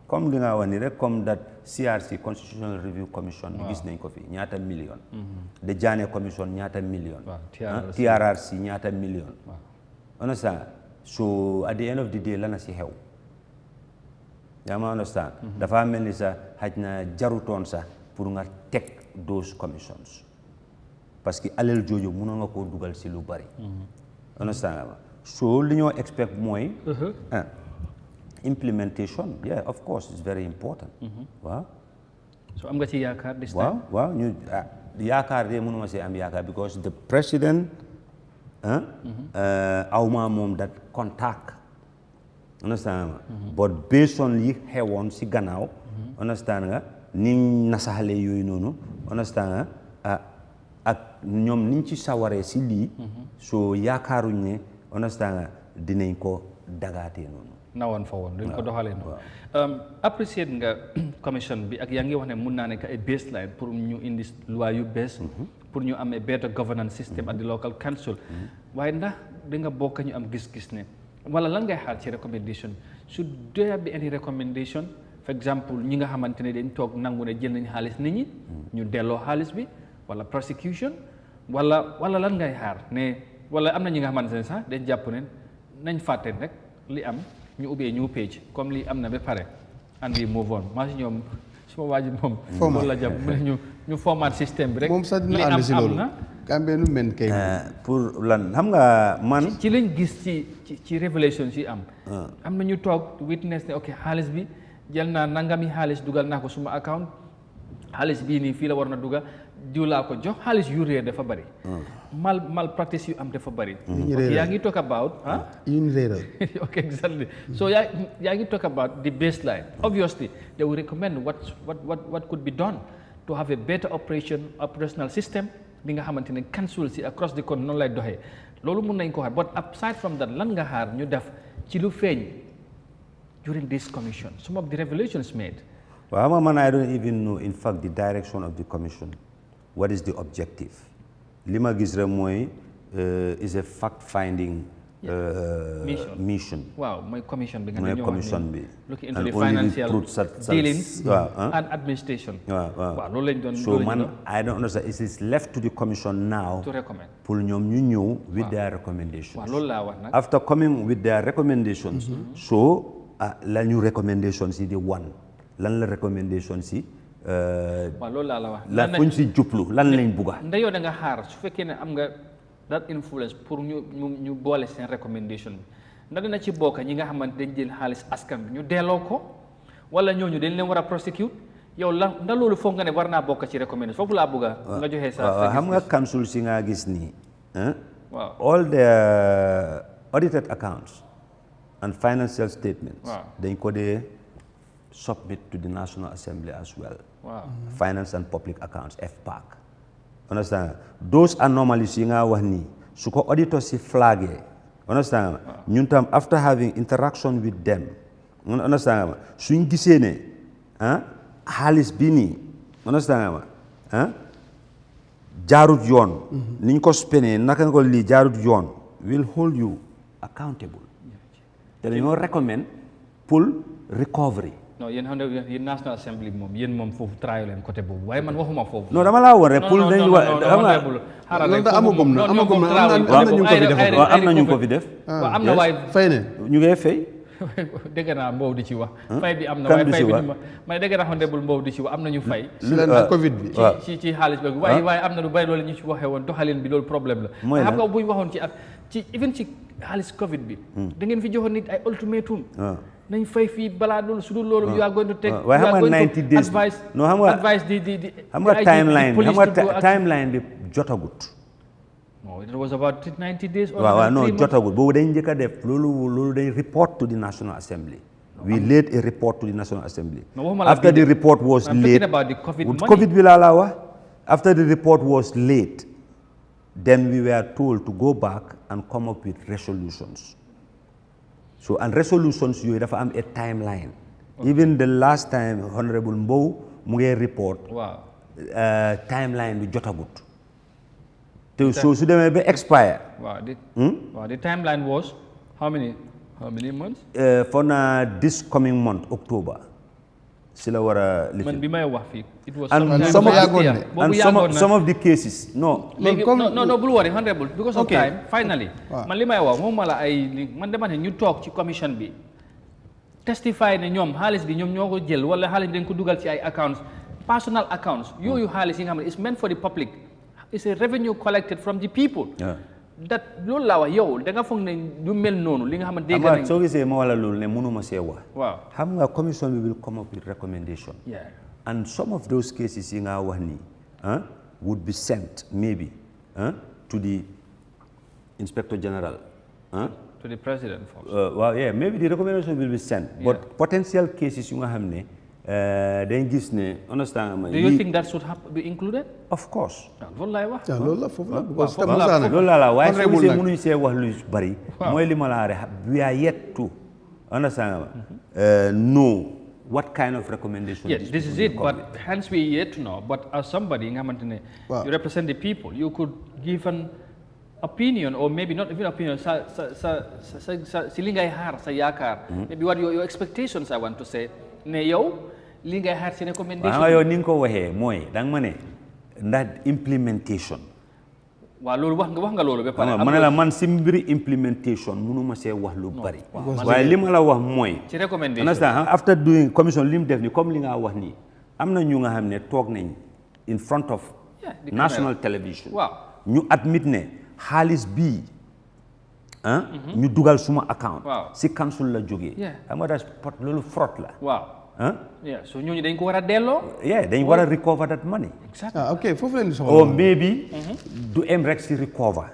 comme li nga wax ni rek comme that CRC Constitutional Review Commission gis nañ ko fi ñaata million. The Janneh Commission ñaata million. TRRC ñaata million. Understand? So at the end of the day lana si xew. yaa ma understand? Dafa mel ni sa xaj na jarutoon sax pour nga teg those commissions. Parce que alal jooju mënoon nga koo dugal si lu bari. Understand? So li ñoo expect mooy implementation, yeah, of course, it's very important. Wow. So am nga ci yaakaar this time? Wow, ñu yaakaar de mënuma si am yaakaar because the president awma moom that contact. Understand? But based on li xewoon si gannaaw, understand nga ni nasaxale yooyu noonu, understand nga ak ñoom niñ ci sawaree si lii, so yaakaaruñ ne understand nga dinañ ko dagaatee noonu. Nawoon fa woon duñ ko doxalee noonu. Appreciate nga commission bi ak yaa ngi wax ne mun naa nekk ay baseline pour ñu indi loi yu bees pour ñu am a better governance system at the local council. waaye ndax da nga bokk ñu am gis-gis ne wala lan ngay xaar ci recommendation should there be any recommendation for example ñi nga xamante ne dañ toog nangu ne jël nañ xaalis nit ñi ñu delloo xaalis bi wala prosecution wala lan ngay xaar ne wala am na ñi nga xamante ne sax dañ jàpp ne nañ fàtte rek li am ñu ubbee ñu page comme li am na ba pare and we move on maa si ñoom suma waa ji moom loolu la jàpp mu ne ñu format système bi rek moom sax dina ànd si loolu Gambia nu men kay pour lan xam nga man ci lañ gis ci révélation yi am na ñu toog witness ne ok xaalis bi jël naa nangami xaalis dugal naa ko suma account xaalis bii nii fii la war na dugal diw laa ko jox xaalis yu réer dafa bari mal practice yu am dafa bari yaa ngi talk about yu réeral okay exactly so yaa ngi talk about the baseline obviously they will recommend what could be done to have a better operational system bi nga xamante ne council si across the country noonu lay doxee loolu mun nañ ko xaar but aside from that lan nga xaar ñu def ci lu feeñ during this commission some of the revelations made. Well, man, I don't even know in fact the direction of the commission. What is the objective? Lima Gisra Moy is a fact-finding mission. Wow, my commission. My commission be looking into the financial dealings and administration. Wow. So man, I don't understand. It is left to the commission now to recommend. Pull you with their recommendations. After coming with their recommendations, so la new recommendations is the one. Lan la recommendation si la fuñ si jublu lan lañ bugga nda yow da nga xaar su fekkee ne am nga that influence pour ñu boole seen recommendation nda dina ci bokk ñi nga xamante dañ jël xaalis askan bi ñu delloo ko wala ñooñu dañ leen war a prosecute yow la nda loolu foog nga ne war naa bokk ci recommendation foofu laa bugga nga joxee sa xam nga council si nga gis nii all the audited accounts and financial statements dañ ko dee submit to the National Assembly as well. Wow. Finance and Public Accounts, FPAC. Understand? Those anomalies you know suko auditors si flag. Understand? Wow. After having interaction with them, understand nga suñ gisee ne xaalis bi nii understand nga jaarut yoon niñ ko spendee naka nga ko lii jaarut yoon will hold you accountable te dañoo recommend pour recovery. non yéen National Assembly moom yéen moom foofu trayo leen côté boobu waaye man waxuma foofu. non dama laa war rek pour dañu wax loolu da amagum na am na ñu ko fi def. waaw am na waaye fay ne ñu ngi fay. dégg naa Mbow di ci wax. fay bi am na waaye fay bi ma dégg naa honorable Mbow di ci wax am na ñu fay. Covid bi. ci xaalis bi waaye am na lu bari loolu ñu ci waxee woon doxalin bi loolu problème la. mooy xam nga bu ñu waxoon ci even ci xaalis Covid bi. da ngeen fi joxoon nit ay ultimatum. nañ fay fii balaa loolu su dul loolu. you are going to take waaye xam nga 90 days advice. non xam nga advice xam nga timeline bi jotagut. no it was about 90 days. waaw non jotagut boobu dañ njëkk a def loolu dañ report to the National Assembly. we laid a report to the National Assembly. After the report was laid, COVID bi laa wax. After the report was laid, then we were told to go back and come up with resolutions. So, and resolutions yooyu dafa am a timeline. Even the last time Honorable Mbow mu ngi report. Timeline bi jotagut. So su demee ba expire. The timeline was how many months? For this coming month, October. Sila wara man bi may wax fi it was some of the cases no bul worry honorable because of time finally man li may wax moom mala ay man dama ne ñu toog ci commission bi testify ne ñoom xaalis bi ñoom ñoo ko jël wala xaalis bi dañ ko dugal ci ay accounts personal accounts yooyu xaalis yi nga xam ne is meant for the public it's a revenue collected from the people that loolu laa wax yow da nga foog ne du mel noonu li nga xamante dégg nañ soo gisee ma wala loolu ne mënuma see wax waaw xam nga commission bi will come up with recommendation and some of those cases yi nga wax nii would be sent maybe to the Inspector General to the President well yeah maybe the recommendation will be sent but potential cases yu nga xam ne dañ gis ne understand do you think that should be included of course loolu laay wax loolu la foofu la loolu la waaye su gisee mënuñ see wax lu bari mooy li ma la wax we are yet to understand know what kind of recommendation this is it but hence we yet to know but as somebody nga xamante ne you represent the people you could give an opinion or maybe not even opinion si li ngay xaar sa yaakaar maybe what your expectations I want to say ne yow li ngay xaar si recommendation waaw yow ni nga ko waxee mooy danga ma ne ndax implementation waaw loolu wax nga loolu ba pare ma ne la man si mbiri implementation mënuma see wax lu bari waaye li ma la wax mooy ci recommendation understand after doing commission li mu def ni comme li nga wax nii am na ñu nga xam ne toog nañ in front of national television ñu admit ne xaalis bii ñu dugal suma account si council la jógee xam nga daal loolu fraude la so ñooñu dañ ko war a delloo dañ war a recover that money ok foofu leen soxla or maybe du em rek si recover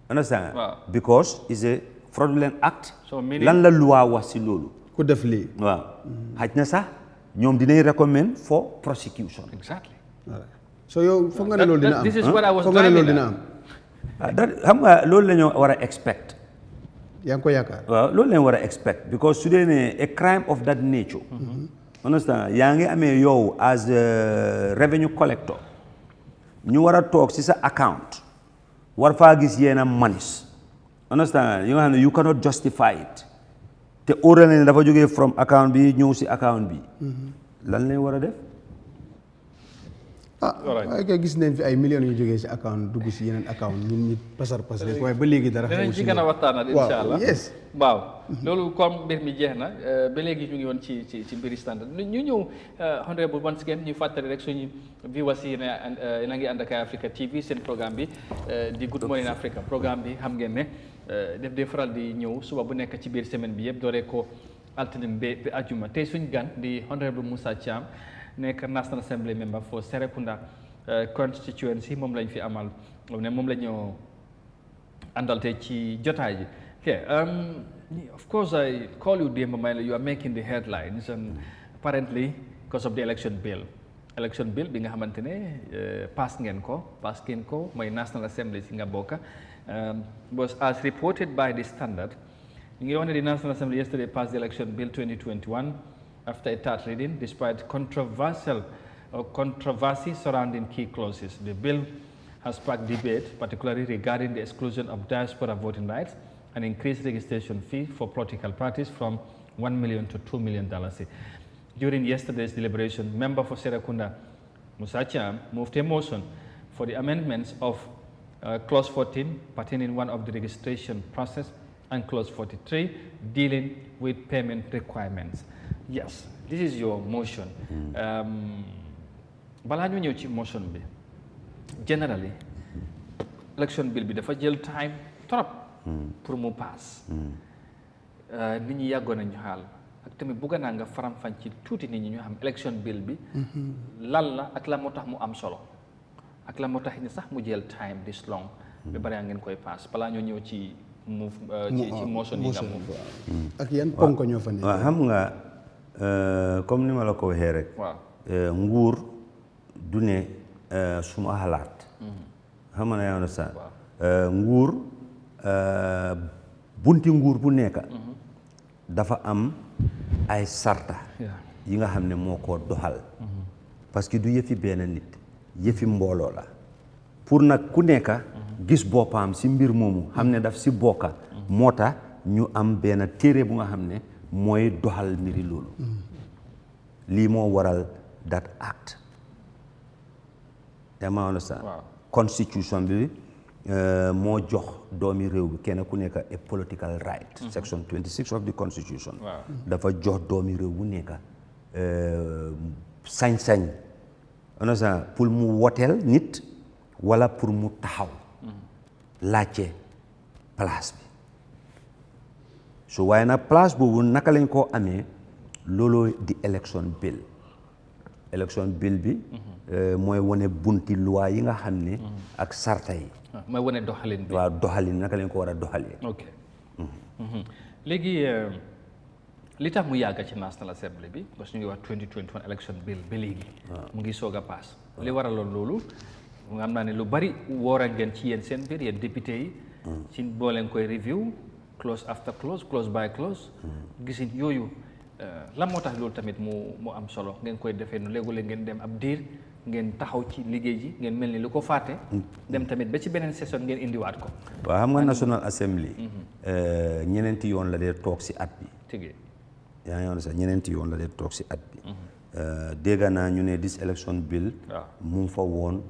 understand because it's a fraudulent act lan la loi wax si loolu ku def lii waaw xaj na sax ñoom dinañ recommend for prosecution exactly so yow foog nga ne loolu dina am this is what I was foog nga ne loolu dina am xam nga loolu la ñu war a expect yaa ngi ko yaakaar waaw loolu leen war a expect because su dee ne a crime of that nature understand yaa ngi amee yow as a revenue collector ñu war a toog si sa account war faa gis yenn monies understand yi nga xam ne you cannot justify it te óoral ne dafa jógee from account bi ñëw si account bi lan leen war a def waaye kay gis nañ fi ay millions yu jógee si account dugg si yeneen account ñun ñi pasar waaye ba léegi dara dinañ ci gën a waxtaanal incha allah yes waaw loolu comme mbir mi jeex na ba léegi ñu ngi woon ci mbiri standard ñu ñëw honorable once again ñu fàttali rek suñu viewers yi na ngi ànd ak Eyeafrica TV seen programme bi di Good Morning Africa programme bi xam ngeen ne def dee faral di ñëw suba bu nekk ci biir semaine bi yëpp dooree ko altine ba ajuma tey suñ gan di honorable Moussa Thiam nekk National Assembly member for Serekunda constituency moom lañ fi amal moom la ñu àndal tey ci jotaay ji of course I call you démb may la you are making the headlines and apparently because of the election bill bi nga xamante ne pass ngeen ko mooy National Assembly si nga bokka was as reported by the Standard The National Assembly yesterday passed the election bill 2021 after a third reading, despite controversy surrounding key clauses. The bill has sparked debate, particularly regarding the exclusion of diaspora voting rights and increased registration fee for political parties from $1 million to $2 million. During yesterday's deliberation, member for Serekunda, Musa Cham, moved a motion for the amendments of Clause 14 pertaining one of the registration process and Clause 43 dealing with payment requirements. Yes, this is your motion. Balaa ñu ñëw ci motion bi generally election bill bi dafa jël time trop pour mu pass. Nit ñi yàggoon nañu xaal ak tamit bëgg naa nga faram-fàcce ci tuuti nit ñi ñu xam election bill bi lan la ak la moo tax mu am solo ak la moo tax ni sax mu jël time this long ba bari ngeen koy pass balaa ñoo ñëw ci ci motion yi nga moom ak yan ponk ñoo fa nekk. waaw xam nga comme ni ma la ko waxee rek. waaw nguur du ne suma xalaat. xam nga yaa ngi sax nguur bunti nguur bu nekk. dafa am ay sarta. yi nga xam ne moo ko doxal. parce que du yëfi benn nit yëfi mbooloo la pour nag ku nekk gis boppam si mbir moomu xam ne daf si bokka moo tax ñu am benn téere bu nga xam ne mooy doxal mbiri loolu lii moo waral that act dama understand constitution bi moo jox doomi réew bi kenn ku nekk a political right section 26 of the constitution dafa jox doomi réew bu nekk sañ-sañ understand pour mu woteel nit wala pour mu taxaw laajte place bi so waaye nag place boobu naka lañ koo amee looloo di election bill bi mooy wane bunti loi yi nga xam ne ak sarta yi mooy wane doxalin bi waaw doxalin naka lañ ko war a doxalee ok léegi li tax mu yàgg ci National Assembly bi parce que ñu ngi wax 2021 election bill ba léegi mu ngi soog a paas li waraloon loolu nga xam naa ne lu bari woor a ngeen ci yéen seen biir yéen député yi ci boo leen koy review clause after clause clause by clause gisin yooyu lan moo tax loolu tamit mu am solo ngeen koy defee nu léegi ngeen dem ab diir ngeen taxaw ci liggéey ji ngeen mel ni lu ko fàtte dem tamit ba ci beneen session ngeen indiwaat ko waaw xam nga National Assembly ñeneenti yoon la dee toog si at bi tigi yaa ngi woon sax ñeneenti yoon la dee toog si at bi dégg naa ñu ne this election bill mu fa woon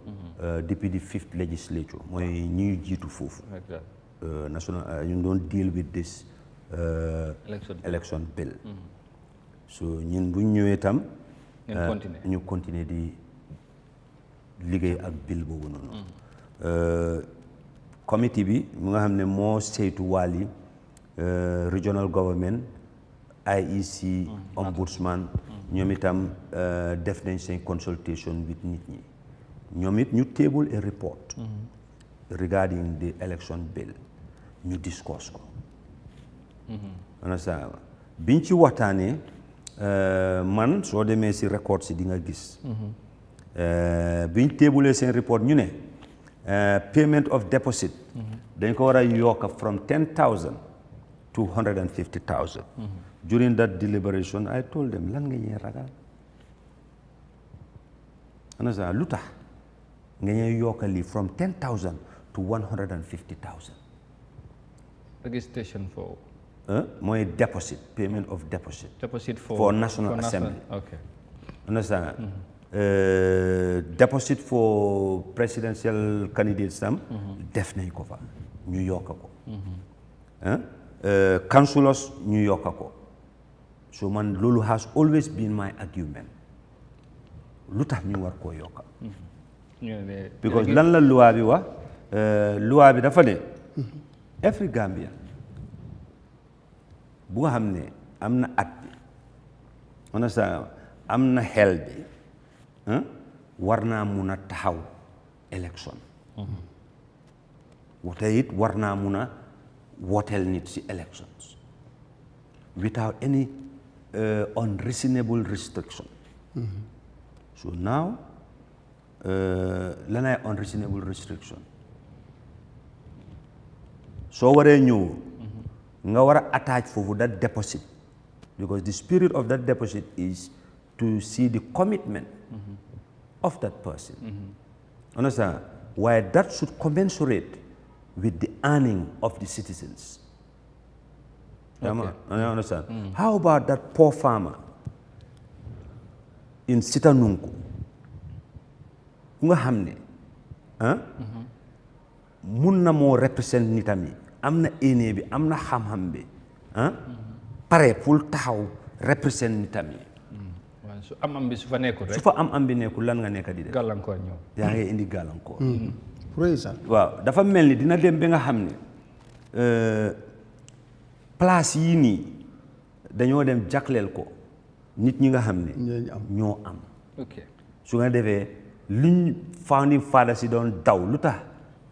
depuis the 5th legislature mooy ñuy jiitu foofu national ñu doon deal with this election bill so ñun bu ñu ñëwee tam ñu continuer di liggéey ak bill boobu noonu committee bi mu nga xam ne moo saytu wàlli regional government IEC ombudsman ñoom itam def nañ seen consultation with nit ñi ñoom it ñu table a report regarding the election bill ñu discuss ko understand biñ ci waxtaanee man soo demee si record si di nga gis biñ teebulee seen report ñu ne payment of deposit dañ ko war a yokk from 10,000 to 150,000 during that deliberation I told them lan nga ñee ragal understand lu tax nga ñee yokk lii from 10,000 to 150,000 registration for mooy deposit payment of deposit for for National Assembly okay understand deposit for presidential candidates tam def nañ ko fa ñu yokk ko councillors ñu yokk ko so man loolu has always been my argument lu tax ñu war koo yokk because lan la loi bi wax loi bi dafa ne every Gambian bu nga xam ne am na at bi understand am na xel bi war naa mun a taxaw élection wate it war naa mun a woteel nit si elections without any unreasonable restriction so now lanay unreasonable restriction soo waree ñëw nga war a attach foofu that deposit because the spirit of that deposit is to see the commitment of that person. Understand? Why that should commensurate with the earning of the citizens. I understand. How about that poor farmer in Sitanunku? Nga xamne mun na moo represent nitami am na ene bi am na xam-xam bi pare pour taxaw represent nitami su am bi su fa nekkul rek su fa am bi nekkul lan nga nekk di def gàllankoor ñëw yaa ngi indi gàllankoor waaw dafa mel ni dina dem bi nga xam ne place yii nii dañoo dem jagleel ko nit ñi nga xam ne ñoo am su nga defee liñ founding fathers yi doon daw lu tax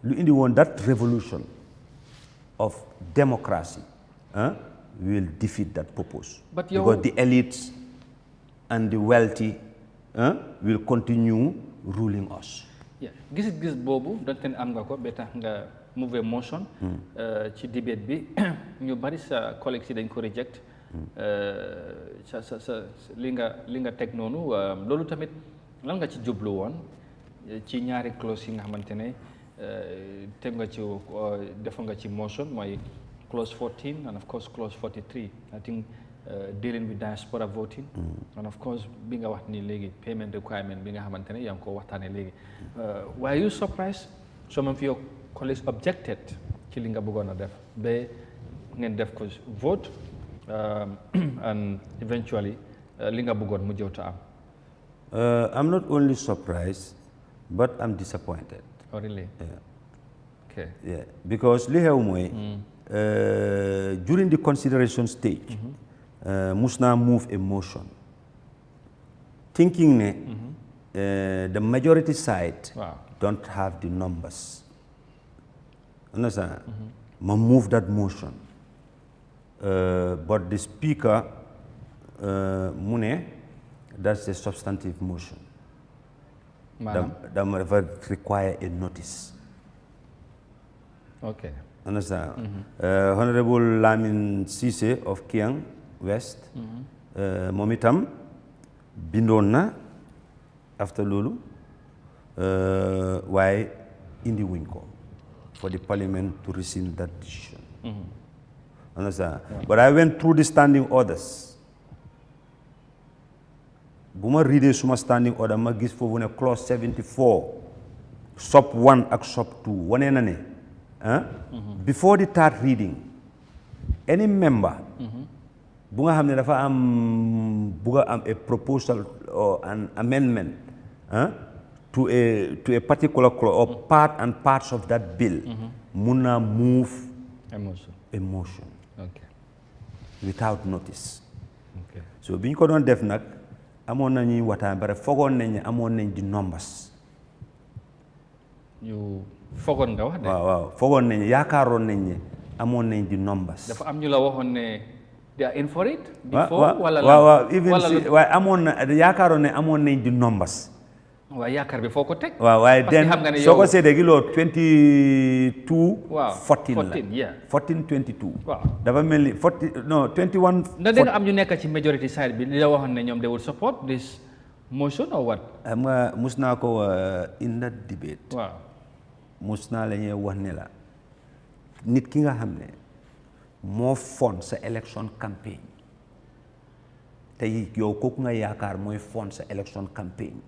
lu indi woon that revolution of democracy will defeat that purpose because the elites and the wealthy will continue ruling us. gis boobu donte am nga ko ba tax nga move motion ci debate bi ñu bari sa collègues yi dañ ko reject sa li nga teg noonu loolu tamit lan nga ci jublu woon ci ñaari clause yi nga xamante ne teg nga ci defa nga ci motion mooy clause 14 and of course clause 43 I think dealing with diaspora voting and of course bi nga wax ni léegi payment requirement bi nga xamante ne yaa ngi ko waxtaane léegi were you surprised some of your colleagues objected ci li nga bëggoon a def ba ngeen def ko vote and eventually li nga bëggoon mu jëw ta am I'm not only surprised but I'm disappointed. Oh really? Yeah. Okay. Yeah, because li xew mooy during the consideration stage Musna move a motion thinking the majority side don't have the numbers. Understand? Ma move that motion. But the speaker Mune, that's a substantive motion. That might require a notice. Okay. Understand? Honorable Lamin Cisse of Kiang West, Momitam, Bindona, after Lulu, why indi winko for the parliament to rescind that decision. Understand? But I went through the standing orders. Buma read suma standing order ma gis fofu ne clause 74 sub 1 ak sub 2 woné na né before the third reading any member bu nga xamné dafa am buga am a proposal or an amendment to a particular clause or part and parts of that bill muna move a motion without notice. So biñ ko don def nak amoon nañuy waxtaan bare fogoon nañ ne amoon nañ di numbers. ñu fogoon nga wax de. waaw fogoon nañ yaakaaroon nañ ne amoon nañ di numbers. dafa am ñu la waxoon ne they are in for it. before wala waaw even waaye amoon na yaakaaroon ne amoon nañ di numbers. waaye yaakaar bi foo ko teg. waaw waaye den soo ko seetee gi loolu 22. waaw 14 la 14 22. waaw dafa mel ni 40 non 21. ndax da nga am ñu nekk ci majority side bi li la waxoon ne ñoom they would support this motion or what. xam nga mus naa ko in that debate. waaw mus naa la ñuy wax ne la nit ki nga xam ne moo fond sa election campaign te yow kooku nga yaakaar mooy fond sa election campaign.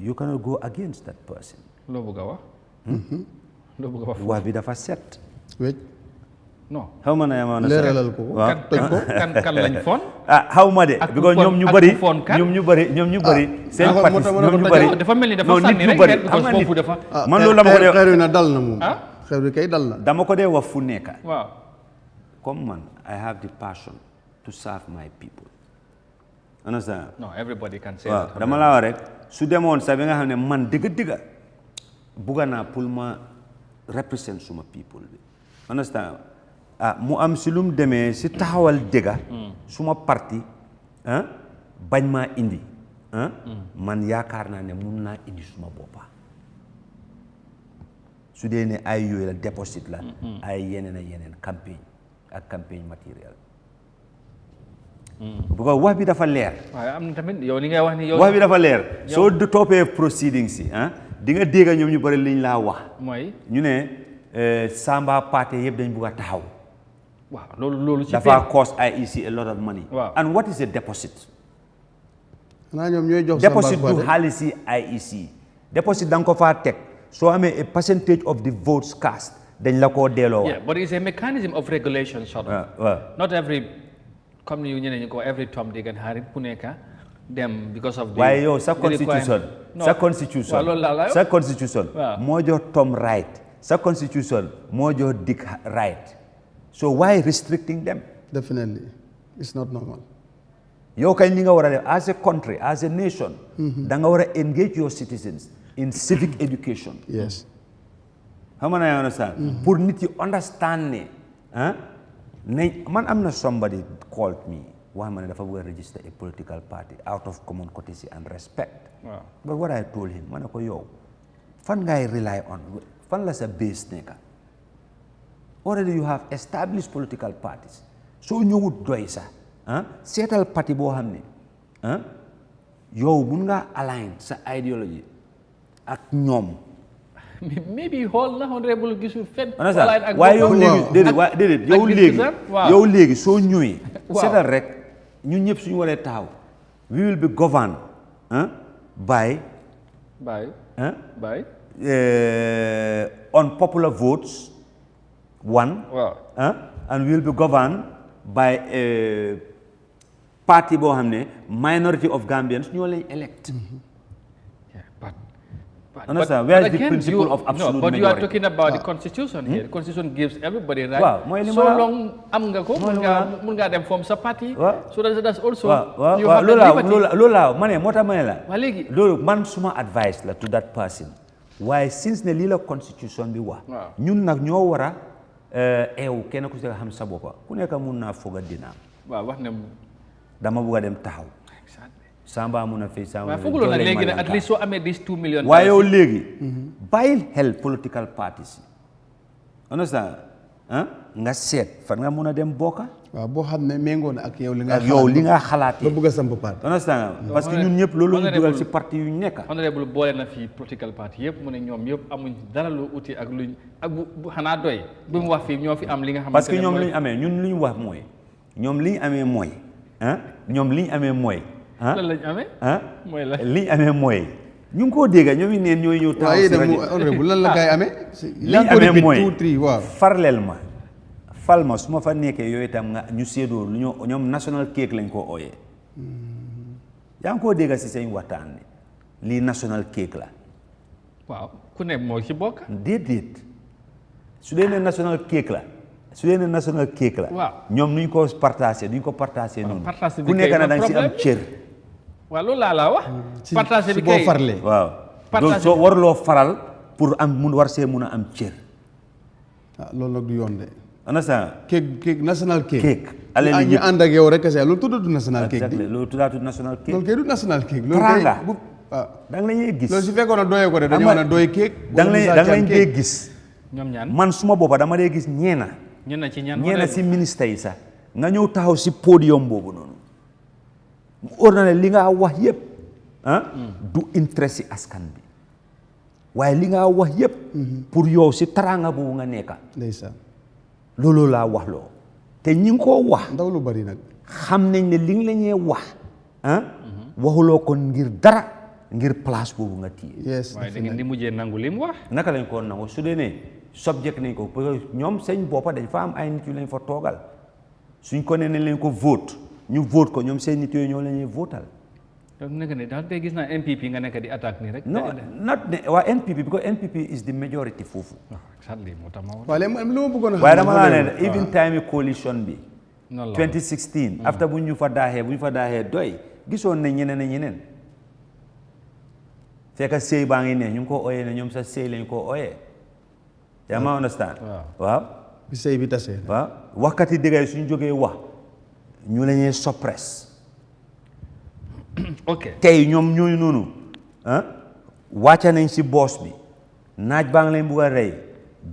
You cannot go against that person. Lo bëgg a wax. Lo bëgg a wax. Wax bi dafa set. wéj. non. xaw ma ne ma leeralal ko. kan lañ foon. xaw ma de. because ñoom ñu bëri ñoom ñu bëri. seen parti ñoom ñu bëri. dafa mel ni dafa sànni rek because foofu dafa. man loolu la ma ko dee xeer wi na dal na moom. xeer wi kay dal na. dama ko dee wax fu nekk. waaw. comme man I have the passion to serve my people. Understand? No, everybody can say that. dama la wax rek su demoon sax bi nga xam ne man dëgg bugga naa pour ma represent suma people bi. Understand? mu am si lu mu demee si taxawal dëgga suma parti bañ maa indi man yaakaar naa ne mun naa indi suma boppa su dee ne ay yooyu la déposit la ay yeneen campagne ak campaign material because wax bi dafa leer waaye am na tamit yow li ngay wax ni yow wax bi dafa leer soo toppee proceedings yi di nga dégg ñoom ñu bëri liñ laa wax mooy ñu ne Samba party yëpp dañ bugg a taxaw waaw loolu ci dafa cost IEC a lot of money and what is a deposit xanaa ñoom ñooy jox deposit du xaalis yi IEC deposit da nga ko faa teg soo amee a percentage of the votes cast dañ la koo delloo yeah but it's a mechanism of regulation sort of not every comme ni ñeneen ñi ko every tom di gan xarit ku nekk dem because of the waaye yow sa constitution moo jox tom right sa constitution moo jox Dick right so why restricting them definitely it's not normal yow kañ li nga war a def as a country as a nation da nga war a engage your citizens in civic education yes xam nga na understand pour nit yi understand ne man am na somebody called me wax ma ne dafa bëgg a register a political party out of common courtesy and respect but what I told him ma ne ko yow fan ngay rely on fan la sa base nekka already you have established political parties soo ñëwut doy sax seetal parti boo xam ne yow mun nga align sa idéologie ak ñoom maybe xool na honorable gisul fen waaye yow léegi yow léegi soo ñëwee seetal rek ñun ñëpp suñu waree taxaw we will be governed by on popular votes and we will be governed by party boo xam ne minority of Gambians ñoo lañ elect understand where is the principle of absolute but majority? You are talking about the constitution here. The constitution gives everybody right. So long am nga ko mun nga dem form sa party. So that's also you have the liberty. lola ma ne moo tax ma ne la léegi loolu man suma advice la to that person waaye since ne lii la constitution bi wax ñun nag ñoo war a eew kenn ku si xam sa boppa ku nekk mun naa foog a dina wax ne dama bugg a dem taxaw Samba mun a fay Samba fooguloo na léegi ne at least soo amee these 2 million waaye yow léegi bàyyil xel political parties yi understand nga seet fan nga mun a dem bokka waaw boo xam ne méngoo na ak yow li nga xalaat ba bëgg a samp parti understand parce que ñun ñëpp loolu ñu dugal ci parti yu nekk honorable boole na fi political party yëpp mu ne ñoom yëpp amuñ dara lu uti ak luñ ak bu xanaa doy bi mu wax fii ñoo fi am li nga xamante ne parce que ñoom li ñu amee ñun li ñu wax mooy ñoom li ñu amee mooy ñoom li ñu amee mooy lan lañ amee mooy la li ñu amee mooy ñu ngi koo dégg ñoom it neen ñooy ñëw taxaw si rajo honorable lan la kay amee li ñu amee mooy farleel ma fal ma su ma fa nekkee yooyu itam nga ñu séedoo lu ñoom national cake lañ ko ooyee yaa ngi koo dégg si seen waxtaan ni lii national cake la waaw ku ne moo ci bokk déedéet su dee ne national cake la waaw ñoom nuñ ko partagé duñ ko partagé noonu ku nekk na danga si am cër waaw loolu laa wax partagé bi kay boo farlee waaw soo warloo faral pour am mun war see mun a am cër loolu nag du yoon de understand cake national cake ale li ñu ànd ak yow rek kese loolu tuddatu national cake di loolu tuddatu national cake loolu kay du national cake loolu kay da nga lañuy gis loolu si fekkoon a doyee ko de dañu war a doy cake da nga lañ dee gis ñoom ñaan man suma boppa dama dee gis ñeena si ministre yi sax nga ñëw taxaw si podium boobu noonu mu ordonné li nga wax yëpp du intérêt si askan bi waaye li nga wax yëpp pour yow si taraanga boobu nga nekka ndeysaan loolu laa wax loo te ñi ngi koo wax ndaw lu bari nag xam nañ ne li nga la ñuy wax waxuloo ko ngir dara ngir place boobu nga téye waaye da ngeen di mujjee nangu li mu wax naka lañ ko nangu su dee ne subject nañ ko parce que ñoom seen boppa dañ fa am ay nit yu lañ fa toogal suñ ko nee nañ leen ko vote ñu vote ko ñoom seen nit yooyu ñoo la ñuy votal donc nekk ne daal tey gis naa NPP nga nekk di attaque nii rek not ne waa NPP because NPP is the majority foofu exactly moo tax ma wax waaye li ma bëggoon a xam waaye dama laa ne even time coalition bi 2016 after bu ñu fa daaxee doy gisoon nañ ñeneen fekk sëy baa ngi ne ñu ngi ko ooyee ne ñoom sa sëy lañ ko ooyee yaa ma understand waaw bi sëy bi tasee waaw waxkat yi dëgg suñu jógee wax ñu la ñuy suppress ok tey ñoom ñooñu noonu wàcca nañ si boos bi naaj baa ngi leen bugg a rey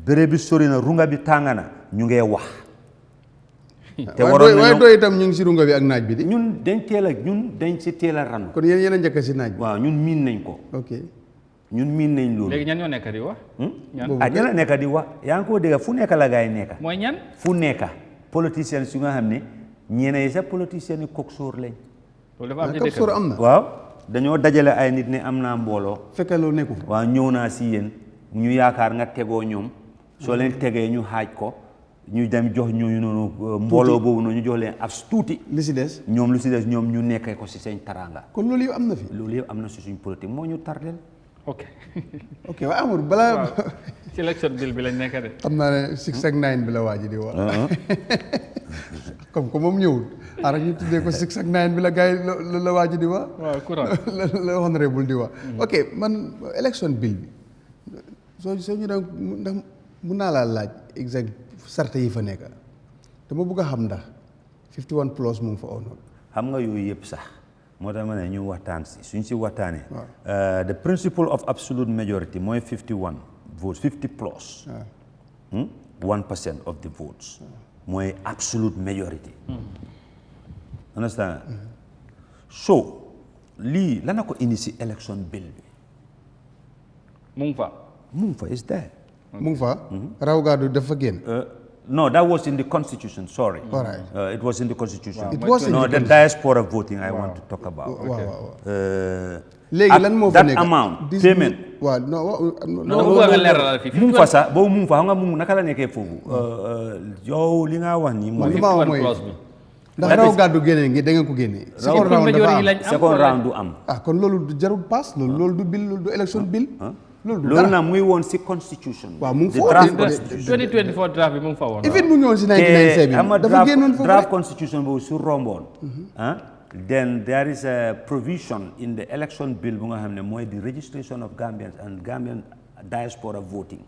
béréb bi sori na runga bi tàng na ñu ngee wax te waroon waaye doo itam ñu ngi si runga bi ak naaj bi di. ñun dañ si teel a ran. kon yéen a njëkk si naaj bi. waaw ñun miin nañ ko. ok ñun miin nañ loolu. léegi ñan ñoo nekk di wax. ñan la nekk di wax yaa ngi koo dégg fu nekk la gaa yi nekk. mooy ñan. fu nekk politiciens yu nga xam ne ñeneen yi sax politiciens yi coxeur lañ. loolu dafa am ci coxeur am na. waaw dañoo dajale ay nit ne am naa mbooloo. fekke loolu nekku waaw ñëw naa si yéen ñu yaakaar nga tegoo ñoom soo leen tegee ñu xaaj ko ñu dem jox ñooñu noonu mbooloo boobu noonu ñu jox leen af tuuti. li si des ñoom ñu nekkee ko si seen taranga. kon loolu yëpp am na fi. loolu yëpp am na si suñ politique moo ñu tardel. ok. ok waaw Amadou balaa. ci election bill bi lañ nekk de. xam naa ne 6 ak 9 bi la waa ji di wax. comme que moom ñëwul. ara ñu tuddee ko 6 ak 9 bi la gars yi la waa ji di wax. waaw courant la honorable di wax. ok man election bill bi soo ñu doon ndax mun naa laa laaj exact sarte yi fa nekk dama bëgg a xam ndax 51 plus mu ngi fa onoon. xam nga yooyu yëpp sax moo tax ma ne ñu waxtaan si suñ si waxtaanee. the principle of absolute majority mooy 51 votes 50 plus. 1% of the votes. mooy absolute majority. understand. so lii la na ko indi si election bill bi. mu ngi fa. is there. mu ngi fa. raw gaadu dafa génn. No, that was in the constitution, sorry. All right. It was in the constitution. It was in the diaspora voting I want to talk about. léegi lan moo fa nekk that amount, payment. waaw mu fa sax boobu mu fa xam nga mu naka la nekkee foofu. yow li nga wax nii mooy. li ma wax mooy ndax raw gàddu génne ngi da ngeen ko génne. second round dafa am second round du am. kon loolu jarul pass loolu du bill loolu du election bill. loolu nag muy woon si constitution. waaw mu ngi fa woon 2024 draft bi mu ngi fa woon. even mu ngi woon si 1997 dafa génnoon foofu draft constitution boobu su romboon. then there is a provision in the election bill bu nga xam ne mooy the registration of Gambians and Gambian diaspora voting.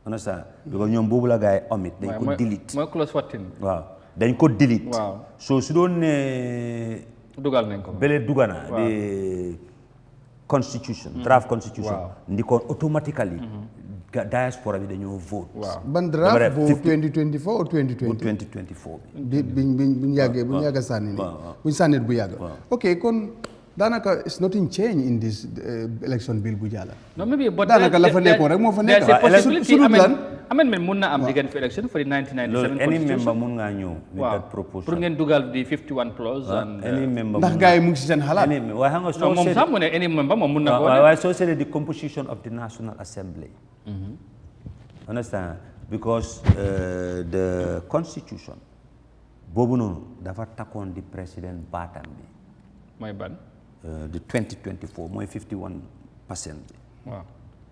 understand because ñoom boobu la gars yi omit dañ ko delete. mooy clause 14. waaw dañ ko delete. waaw so su doon ne. dugal nañ ko. bële dugana de constitution. draft constitution. ndi ko automatically. diaspora bi dañoo vote. ban draft bu 2024 ou 2020. bu 2024 bi. biñ yàggee bu ñu yàgg a sànni nii. bu ñu sànnee bu yàgg. ok kon daanaka it's nothing change in this election bill bu jàll. non maybe but daanaka la fa nekkoon rek moo fa nekk. su dul lan amendment mun na am diggante fi election for the 1997 loolu any member mun ngaa ñëw. with that proposal pour ngeen dugal di 51 plus. any member ndax gars yi mu ngi si seen xalaat. waaye xam nga soo moom sax mu ne any member moom mun na ko. waaye soo seetlee the composition of the National Assembly. understand because the constitution boobu noonu dafa takkoon di président baatam bi. mooy ban. the 2024 mooy 51% bi. waaw.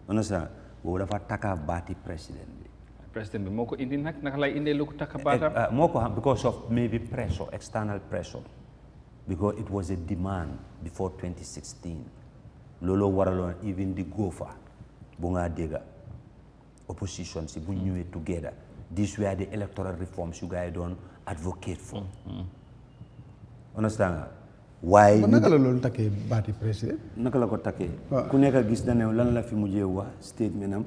understand boobu dafa takka baati président bi. président bi moo ko indi nag naka lay indee lu ko takka baatam. moo ko xam because of maybe pressure external pressure because it was a demand before 2016 looloo waraloon even di GOFA bu ngaa dégga opposition si bu ñëwee together these were the electoral reforms you guys don't advocate for. understand nga waaye naka la loolu takkee baati président. naka la ko takkee. ku nekk gis na ne lan la fi mujjee wax statement am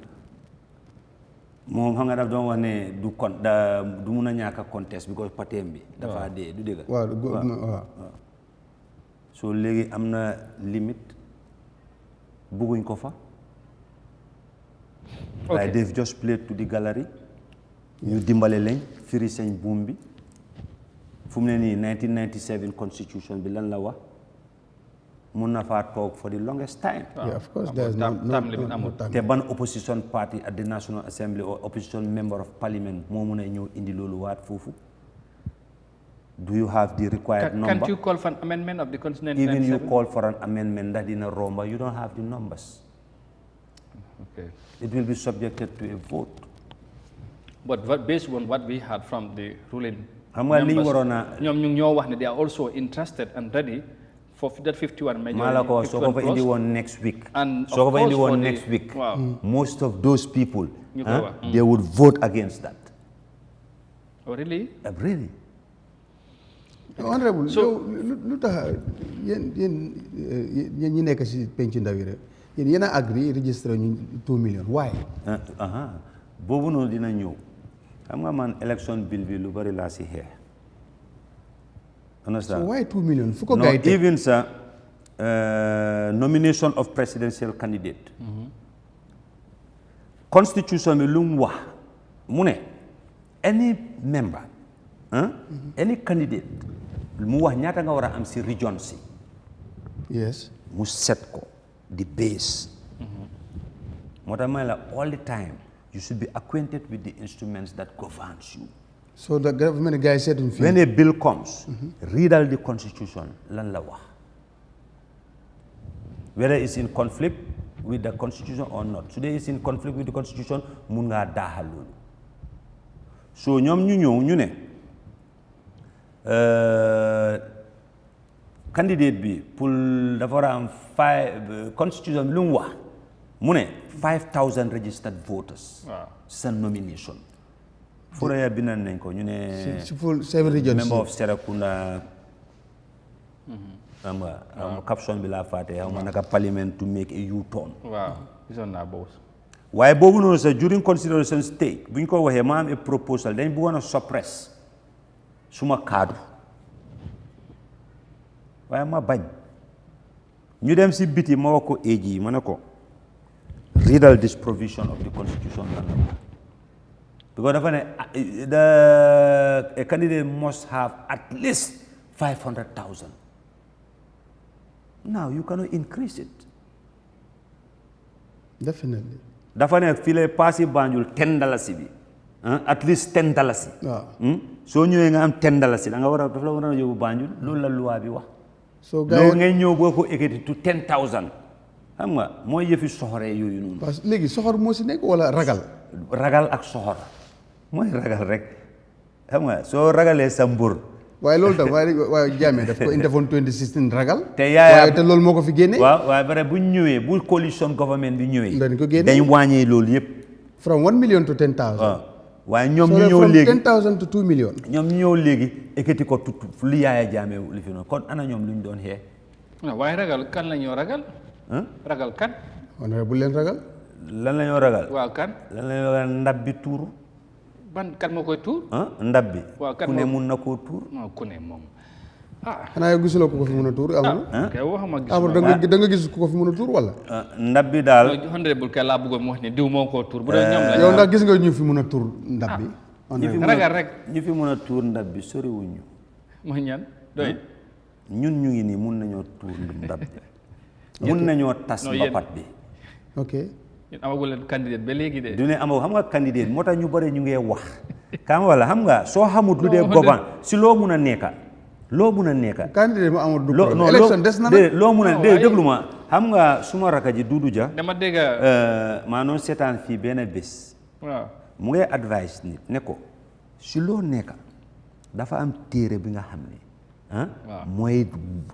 moom xam nga daf doon wax ne du mun a ñàkk a contest because pateem bi. dafa dee du dégg. waaw. so léegi am na limite bugguñ ko fa. waaye they've just played to the gallery. ñu dimbale lañ firi seen buum bi fu mu ne nii 1997 constitution bi lan la wax mun na faa toog for the longest time. yeah of course there is no time. te ban opposition party at the National Assembly or opposition member of parliament moo mun a ñëw indi loolu waat foofu. do you have the required number? Can't you call for an amendment of the constitution? Even you call for an amendment that in a romba, you don't have the numbers. Okay. It will be subjected to a vote. But based on what we heard from the ruling members, they are also interested and ready for that 51 majority. Malako, so over in the one next week. And so over in the one next week. Wow. Most of those people, they would vote against that. Oh, really? Really? Honorable, so lu tax yéen ñi nekk ci penc ndaw yi rek yéen a agree registré ñu 2 millions why? Boobu noonu dina ñëw xam nga man election bill bi lu bari laa si xeex Understand? So why 2 million? No, even sir, nomination of presidential candidate. Constitution mi lum wax mune any member any candidate mu wax ñata nga wara am ci region si. Yes. Mu set ko the base. All the time you should be acquainted with the instruments that governs you. So the government guys said in when a bill comes, read all the constitution, lan la wax. Whether it's in conflict with the constitution or not. Today it's in conflict with the constitution, mun nga daaxal loolu. So ñoom ñu ñëw ñu ne candidate bi pour dafa war a am constitution bi lu mu wax mu ne 5,000 registered voters. Sa nomination. Fura ya binan nañ ko ñu ne member of Serekunda caption bi la faté xam nga naka parliament to make a U-turn. Waaw gisoon naa boobu. Waaye boobu noonu sax during consideration stage bu ñu ko waxee ma am a proposal dañ bëggoon a suppress suma kaddu waaye ma bañ ñu dem si biti ma wax ko AG ma ne ko read this provision of the constitution because dafa ne a candidate must have at least 500,000. Now you cannot increase it. Definitely. Dafa ne file passé Banjul $10 bi. At least $10. So ñëwee nga am $10 da nga war a dafa la war a yóbbu Banjul loolu la loi bi wax. So gars ngay ñëw boo ko ekkati to 10,000. Xam nga mooy yëfi soxore yooyu noonu. parce que léegi soxor moo si nekk wala ragal. Ragal ak soxor mooy ragal rek xam nga soo ragalee sa mbur. waaye loolu tam waaye Jammeh daf ko defoon 2016 ragal. te Yahya te loolu moo ko fi génnee. waaw waaye bare bu ñëwee bu coalition government bi ñëwee. dañ ko génnee dañ wàññee loolu yëpp. from 1 million to 10,000. waaw waaye ñoom ñu ñëw léegi from 10,000 to 2 million. ñoom ñu ñëw léegi ekkati ko lu Yahya Jammeh li fi noonu kon ana ñoom lu ñu doon xee. waaye ragal kan la ñoo ragal. ragal kan. bu leen ragal. lan la ñoo ragal. waaw kan. lan la ñoo ragal ndab bi tuuru. ban kan moo koy tuur. ndab bi. waaw kan ku ne mun na koo tuur. non ku ne moom. xanaa yow gisuloo ku ko fi mën a tuur amul. kay waxuma gis da nga gis ku ko fi mën a tuur wala. ndab bi daal. honorable kay laa bëggoon mu wax ne diw moo koo tuur bu dee ñoom la. yow ndax gis nga ñu fi mën a tuur ndab bi. ragal rek. ñi fi mën a tuur ndab bi soriwuñu. mooy ñan doy. ñun ñu ngi nii mun nañoo tuur ndab bi. mun nañoo tas mbapat bi. ok. yéen amagul leen candidate ba léegi de. du ne amagul xam nga candidate moo tax ñu bëri ñu ngee wax. xam wala xam nga soo xamut lu dee goban si loo mun a nekka. loo mun a nekka. candidate mu amul du problème élection des na nag. loo mun a déglu ma xam nga suma raka ji Dudu Dia. dama dégg. maa noon seetaan fii benn bés. waaw mu ngay advice nit ne ko si loo nekka dafa am téere bi nga xam ne. mooy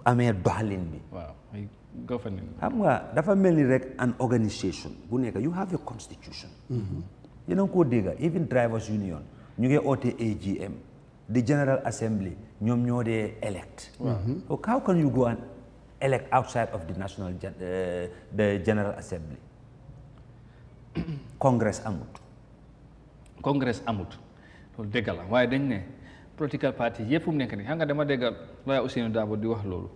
amee doxalin bi. waaw xam nga dafa mel ni rek an organisation bu nekk you have a constitution. yéen a ngi koo dégg even drivers union ñu ngi oote AGM the general assembly ñoom ñoo dee elect. how can you go and elect outside of the national the general assembly. congress amut loolu dégg la waaye dañ ne political party yëpp fu mu nekk nii xam nga dama dégg lawyer Ousainou Darboe di wax loolu.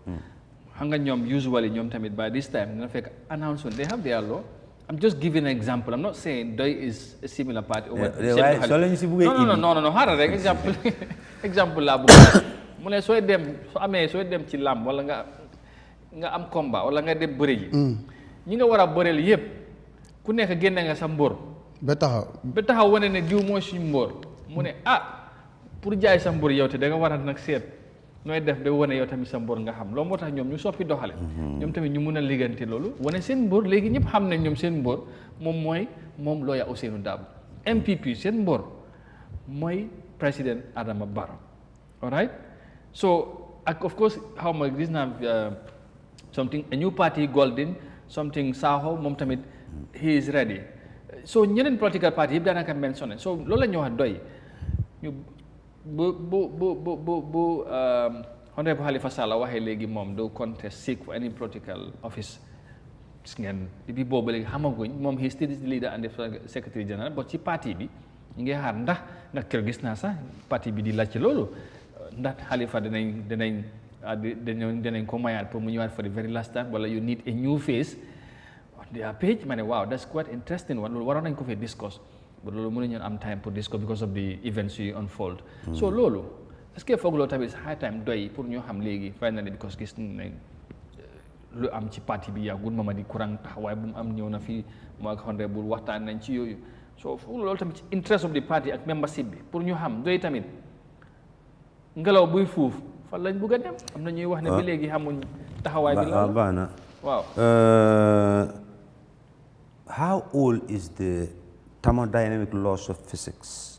xam nga ñoom usually ñoom tamit by this time dina fekk announcement they have their law. I'm just giving an example. I'm not saying Doi is a similar party. No, xaaral rek exemple laa bëgg mu ne sooy dem ci làmb wala nga am combat wala nga dem bëre ji. ñi nga war a bëreel yëpp ku nekk génne nga sa mbóor. ba taxaw wane ne jiw mooy suñu mbóor mu ne pour jaay sa mbóor yow te da nga war a nag seet nooy def ba wane yow tamit sa mbóor nga xam loolu moo tax ñoom ñu soppi doxale ñoom tamit ñu mun a liggante loolu wane seen mbóor léegi ñëpp xam ne ñoom seen mbóor moom lawyer Ousainou Darboe MPP seen mbóor mooy président Adama Barrow all right so of course xaw ma gis naa something a new party golden something Sakho moom tamit he is ready so ñeneen political party yëpp daanaka mentionné so loolu la ñu wax doy ñu bu honorable Halifa Sallah waxee léegi moom do contest seek for any political office gis ngeen bi boobu léegi xamaguñ moom he still is the leader and the secretary general but ci parti bi ñu ngi xaar ndax kër gis naa sax parti bi di laajte loolu ndax Halifa dinañ ko mayaat pour mu ñëwaat for the very last time wala you need a new face on their page ma ne wow that's quite interesting loolu waroon nañ ko fee discuss but loolu mënuñu am time pour discuss because of the events yu unfold so loolu est-ce que foog loolu tamit high time doy pour ñu xam léegi finally because gis nañ lu am ci parti bi yàggul Mamadi Kurang taxawaay bu mu am ñëw na fii moo ak honorable waxtaan nañ ci yooyu so foog loolu tamit ci interest of the party ak membership bi pour ñu xam doy tamit ngelaw buy fuuf fan lañ bëgg a dem am na ñuy wax ne ba léegi xamuñ taxawaay bi la baax na waaw how old is the thermodynamic laws of physics?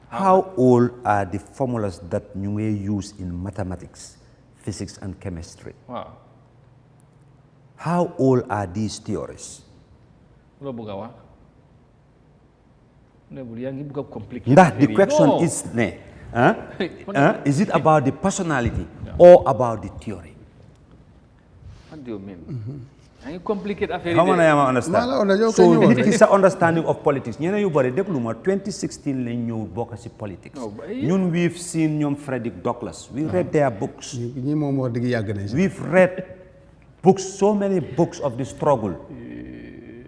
How old are the formulas that you may use in mathematics, physics and chemistry? Wow. How old are these theories? The question is, is it about the personality or about the theory? What do you mean? Complicated affair. How many I understand? So it is an understanding of politics. You know, you bought 2016 le ñu bokk ci politics. Ñun we've seen ñoom Frederick Douglass. We read their books. We've read books, so many books of the struggle.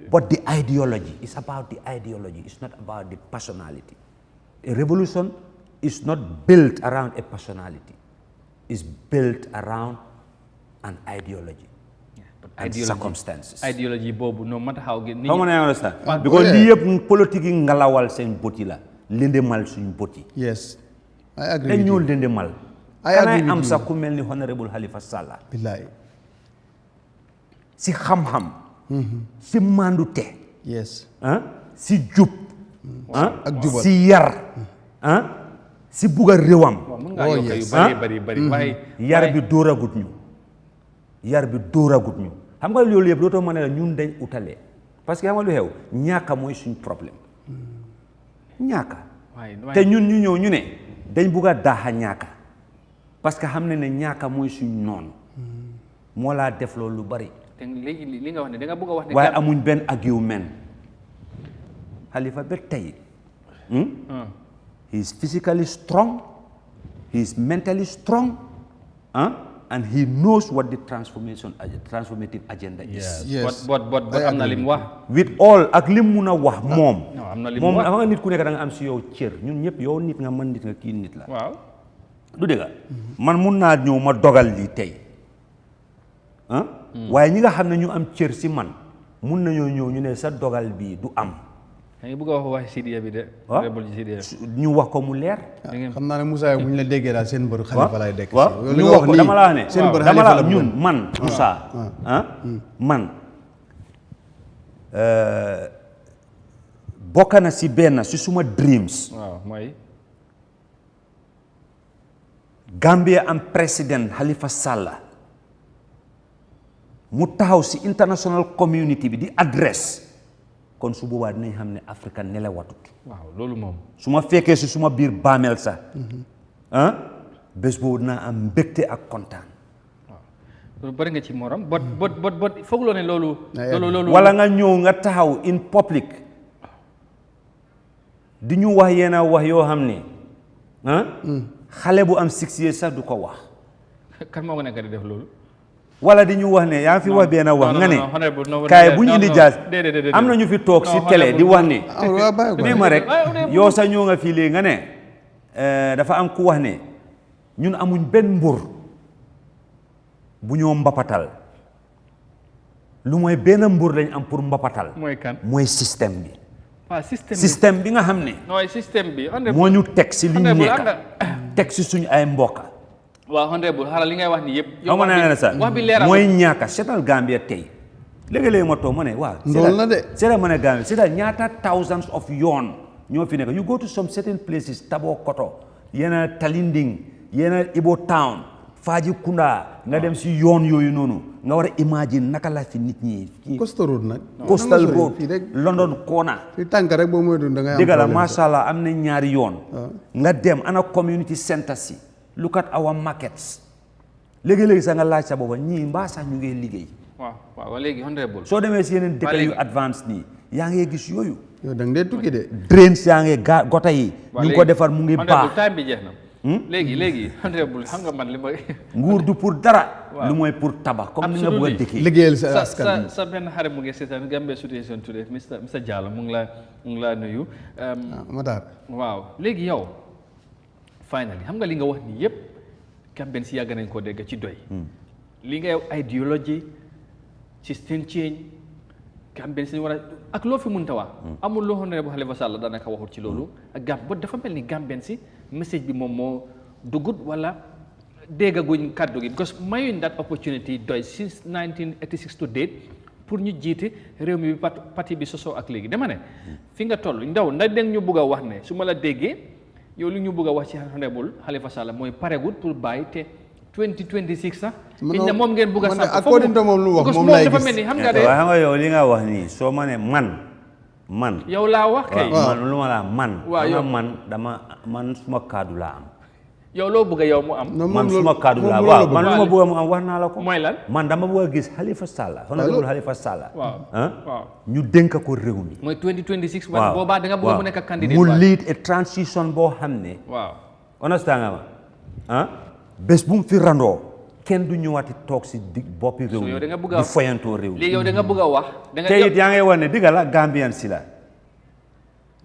But the ideology is about the ideology. It's not about the personality. A revolution is not built around a personality. It's built around an ideology. And circumstances. Ideology, Bob, no matter how good. How many understand? Because the politics ngalawal sen boti la, lende mal suñ boti. Yes, I agree. And you lende mal. I agree. Am sa ku melni honorable Halifa Sallah. Billahi. Si xam-xam. Si mandute. Yes. Si jub. Si yar. Si buga rewam. Oh yes. Bari. Yar bi dooragut ñu. Yar bi dooragut ñu. Xam nga loolu yëpp dootoo mën a ñun dañ utale parce que xam nga lu xew ñaaka mooy suñ problème ñaaka te ñun ñu ñëw ñu ne dañ bugg a daaxa ñaaka parce que xam ne ne ñaaka mooy suñ noonu moo laa def loolu lu bari léegi li nga wax ne da nga bëgg a wax ne waaye amuñ benn argument Halifa ba tey he is physically strong, he is mentally strong, and he knows what the transformative agenda is. Yes. But am na lim wax. With all ak lim mun a wax moom. Am na lim wax moom nga nit ku nekk da nga am si yow cër ñun ñëpp yow nit nga man nit nga kii nit la. Waaw. Du dëgg man mun naa ñëw ma dogal lii tey waaye ñi nga xam ne ñu am cër si man mun nañoo ñëw ñu ne sa dogal bii du am. yaa ngi bëgg a wax Sidiya bi de. ñu wax ko mu leer. xam naa ne Moussa bu ñu la déggee daal seen bër Xalifa lay dekk. waaw ñu wax ko dama la ne. seen bër Xalifa la ñun man Moussa. man bokk na si benn si suma dreams. waaw mooy. Gambia am président Halifa Sallah mu taxaw si international community bi di adresse. kon su boobaa dinañ xam ne Afrique nelawatut. waaw loolu moom. su ma fekkee si suma biir baamel sax. bés boobu dinaa am mbégte ak kontaan. waaw loolu bari nga ci morom bot foog loo ne loolu. wala nga ñëw nga taxaw in public di ñu wax yenn wax yoo xam ne xale bu am 6 years sax du ko wax. kan moo nekk di def loolu. wala di ñu wax ne yaa fi wax benn wax nga ne kaay bu ñu indi jaas am na ñu fi toog si télé di wax ne di ma rek yow sa ñoo nga fii léegi nga ne dafa am ku wax ne ñun amuñ benn mbur bu ñoo mbapatal lu mooy benn mbur lañ am pour mbapatal mooy kan mooy système bi système bi nga xam ne nooy système bi moo ñu teg si li ñu nekk teg si suñu ay mbokka waaw honorable xaaral li ngay wax ni yëpp. yow wax bi leeral mooy ñaaka seetal Gambia tey léegi-léegi ma toog ma ne waaw. ndool na de seetal ma ne Gambia seetal ñaata thousands of yoon ñoo fi nekk you go to some certain places Tabo Koto yena Talinding yena Ibo Town Fajikunda nga dem si yoon yooyu noonu nga war a imagine naka la fi nit ñi. Coastal Road nag. Coastal Road London Corner. fi tànk rek boo mooy dund da ngay am dëgg la macha allah am na ñaari yoon. nga dem ana community center si. Look at our markets. léegi-léegi sax nga laaj sa booba ñii mbaa sax ñu ngi liggéey. waaw léegi honorable soo demee si yeneen dëkk yu advance nii yaa ngi gis yooyu. yow da nga dee tukki de. drains yaa ngi gota yi. ñu ngi ko defar mu ngi baax. time bi jeex na léegi honorable xam nga man li ma nguur du pour dara lu mooy pour tabax comme ni nga bëgg a dëkkee liggéeyal sa askan sa benn xarit mu ngi seetaan Gambia situation today Mr Diallo mu ngi laa nuyu Matar waaw léegi yow finally xam nga li nga wax ni yëpp Gambien si yàgg nañ koo dégg ci doy li nga yow idéologie system change Gambien si war a ak loo fi mënta wax amul loo xam ne bu Halifa Sallah daanaka waxul ci loolu ak dafa mel ni Gambien si message bi moom moo dugut wala déggaguñ kàddu gi because mayuñ that opportunity doy since 1986 to date pour ñu jiite réew mi bi parti bi sosoo ak léegi dama ne fi nga toll ndaw ndax dégg ñu bëgg a wax ne su ma la déggee yow li ñu bëgg a wax ci honorable Halifa Sallah mooy paregut pour bàyyi te 2026 sax ne moom ngeen bëgg a sàmm according to moom lu wax moom lay dafa gis mel ni xam nga de xam nga yow li nga wax nii soo ma ne man yow laa wax kay man lu ma la man waaw yow man suma kaddu laa am yow loo bëgg a yow mu am man suma kaddu laa waaw man lu ma bëgg a mu am wax naa la ko mooy lan man dama bëgg a gis Halifa Sallah honorable Halifa Sallah waaw ñu dénk ko réew mi mooy 2026 wala boobaa da nga bëgg mu nekk candidat mu lead a transition boo xam ne waaw understand nga ma bés bu mu fi randoo kenn du ñëwaati toog si boppi réew mi di foyantoo réew mi léegi yow da nga bëgg a wax da nga te it yaa ngay wax ne digga la Gambian si la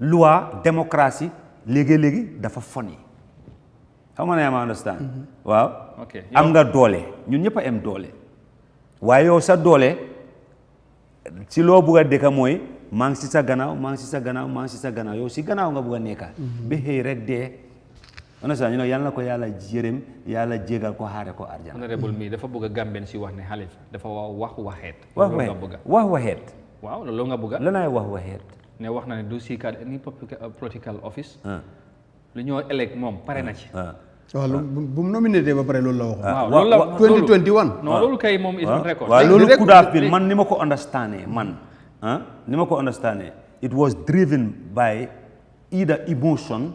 loi démocratie léegi dafa foni xam nga ne ma understand waaw am nga doole ñun ñëpp a am doole waaye yow sa doole si loo bëgg a dëkka mooy maa ngi si sa gannaaw yow si gannaaw nga bëgg a nekka ba xëy rek dee understand ñu ne yàlla na ko yàlla yërëm yàlla jégal ko xaare ko arjana honorable mi dafa bëgg a Gambien si wax ne Halifa dafa wax waxeet waaw loolu nga bëgg a lanaay wax waxeet ne wax na ne du seek any political office lu ñoo élect moom pare na ci waaw bu mu nominé ba pare loolu la waxoon waaw loolu la 2021 non loolu kay moom is on record waaw loolu could have been man ni ma ko understandé it was driven by either emotion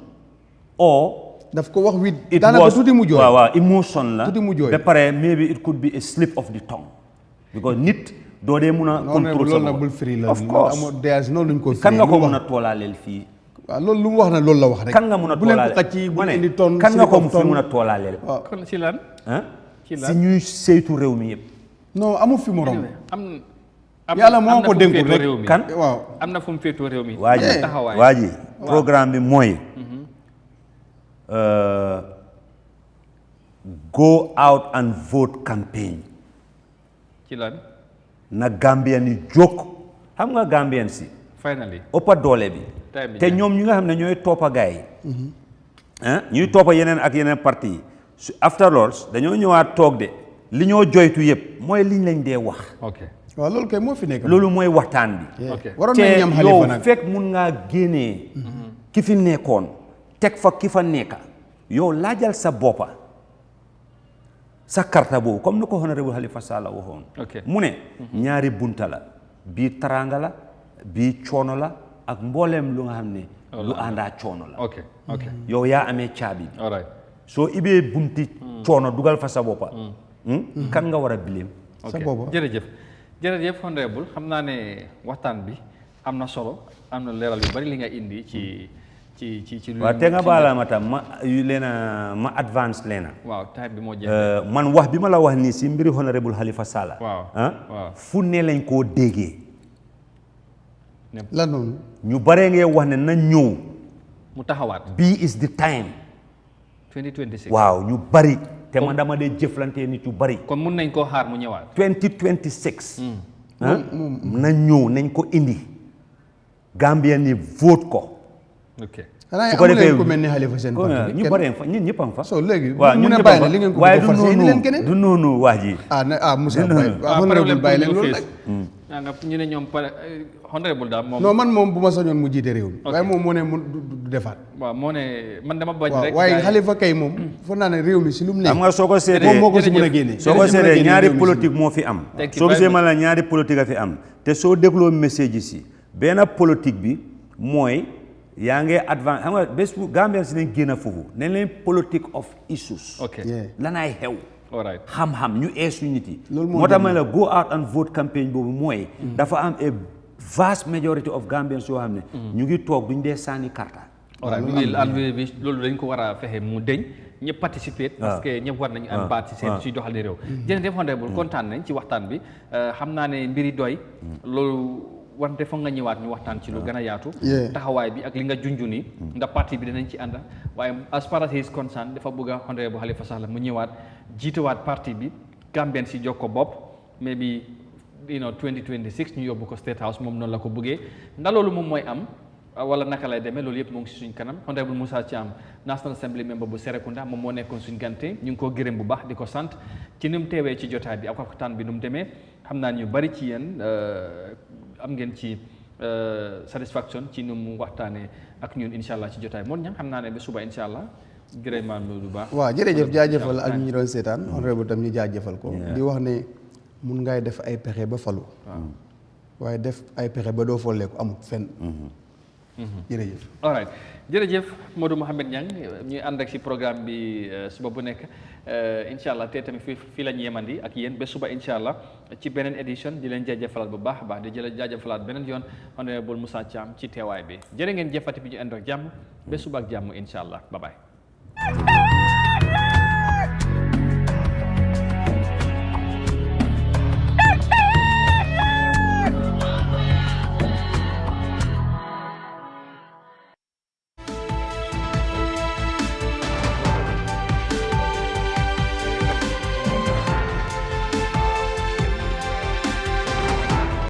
or daf ko wax wi daanaka tuuti mu jooy waaw emotion la tuuti mu jooy ba pare maybe it could be a slip of the tongue because nit doo dee mun a contrôle loolu nag bul firi la of course noonu luñ ko firi kan nga ko mun a toolaaleel fii waaw loolu lu mu wax na loolu la wax rek kan nga mun a bu leen ko xacc bu indi ton kan nga ko mu fi mun a toolaaleel kon ci lan si ñuy saytu réew mi yëpp non amu fi morom am yàlla moo ko dénkul rek kan waaw am na fu mu féetoo réew mi waa ji programme bi mooy go out and vote campaign ci lan na Gambien yi jóg xam nga Gambien si finally ëppa doole bi te ñoom ñi nga xam ne ñooy toppa gaay yi ñuy toppa yeneen ak yeneen parti yi su after loolu dañoo ñëwaat toog de li ñoo joytu yëpp mooy liñ lañ dee wax waaw loolu kay moo fi nekk loolu mooy waxtaan bi waroon nañ ñam Halifa nag yow fekk mun ngaa génnee ki fi nekkoon teg fa ki fa nekka yow laajal sa boppa sa karta boobu comme ni ko honorable Halifa Sallah waxoon mu ne ñaari bunta la bii taranga la bii coono la ak mbooleem lu nga xam ne lu àndaa coono la yow yaa amee caabi bi soo ibee bunti coono dugal fa sa boppa kan nga war a bileem sa boppa jërëjëf honorable xam naa ne waxtaan bi am na solo am na leeral yu bari li nga indi ci waaw te nga baala ma tam ma advance leena waaw time bi moo jeex man wax bi ma la wax nii si mbiri honorable Halifa Sallah fu ne lañ koo déggee la noonu ñu baree ngee wax ne na ñëw mu taxawaat bii is the time 2026 waaw ñu bari te man dama dee jëflante nit yu bari kon mun nañ koo xaar mu ñëwaat 2026 na ñëw nañ ko indi Gambien ni vote ko su ko defee ku mel ni Halifa seen parti ñu bari fa ñun ñëpp am fa so léegi waaw mu ne bàyyi li ngeen ko waaye forcé indi leen keneen du noonu wax ji Moussa honorable bàyyi leen loolu rek nga ñu ne ñoom pare honorable daal moom non man moom bu ma sañoon mu jiite réew mi waaye moom moo ne mu du defaat waaw moo ne man dama bañ rek waaye Halifa kay moom foog naa ne réew mi si lu mu ne xam nga soo ko seetee moom moo ko si mën a génne soo ko seetee ñaari politique moo fi am soo gisee ma la ñaari politique a fi am te soo dégloo message yi si benn politique bi mooy yaa ngi advance xam nga bés bu Gambien si nañ génn foofu ne leen politique of issues lanaay xew xam-xam ñu eesu nit yi moo tax ma la go out and vote campaign boobu mooy dafa am a vast majority of Gambians yoo xam ne ñu ngi toog duñ dee sànni karta bi loolu dañ ko war a fexe mu deñ ñëpp participer parce que ñëpp war nañu am baat ci seen suy doxal réew jërëjëf honorable kontaan nañ ci waxtaan bi xam naa ne mbiri doy loolu wante foog nga ñëwaat ñu waxtaan ci lu gën a yaatu taxawaay bi ak li nga junju ni ndax parti bi dinañ ci ànd waaye as far as he is concerned dafa bëgg a honorable Halifa Sallah mu ñëwaat jiitewaat parti bi Gambien si jox ko bopp maybe 2026 ñu yóbbu ko State House moom noonu la ko bëggee ndax loolu moom mooy am wala naka lay demee loolu yëpp moo ngi si suñ kanam honorable Moussa Thiam National Assembly member bu Serekunda moom moo nekkoon suñ gante ñu ngi koo gërëm bu baax di ko sant ci ni mu teewee ci jotaay bi ak waxtaan bi nu mu demee xam naa ñu bari ci yéen am ngeen ci satisfaction ci nu mu waxtaanee ak ñun incha allah ci jotaay moom ñam xam naa ne ba suba incha allah gërëmaan loolu bu baax. waaw jërëjëf jaajëfal ak ñu doon seetaan honorable tam ñu jaajëfal ko. di wax ne mun ngay def ay pexe ba falu. waaye def ay pexe ba doo folleeku amut fenn. jërëjëf. all right jërëjëf Modou Mohamed Niang ñuy ànd ak si programme bi suba bu nekk incha allah te tamit fii la ñu yemandi ak yéen ba suba incha allah ci beneen édition di leen jaajëfalaat bu baax a baax di jaajëfalaat beneen yoon honorable Moussa Thiam ci teewaay bi jërë ngeen jëfati bi ñu ànd ak jàmm ba suba ak jàmm incha allah bye bye.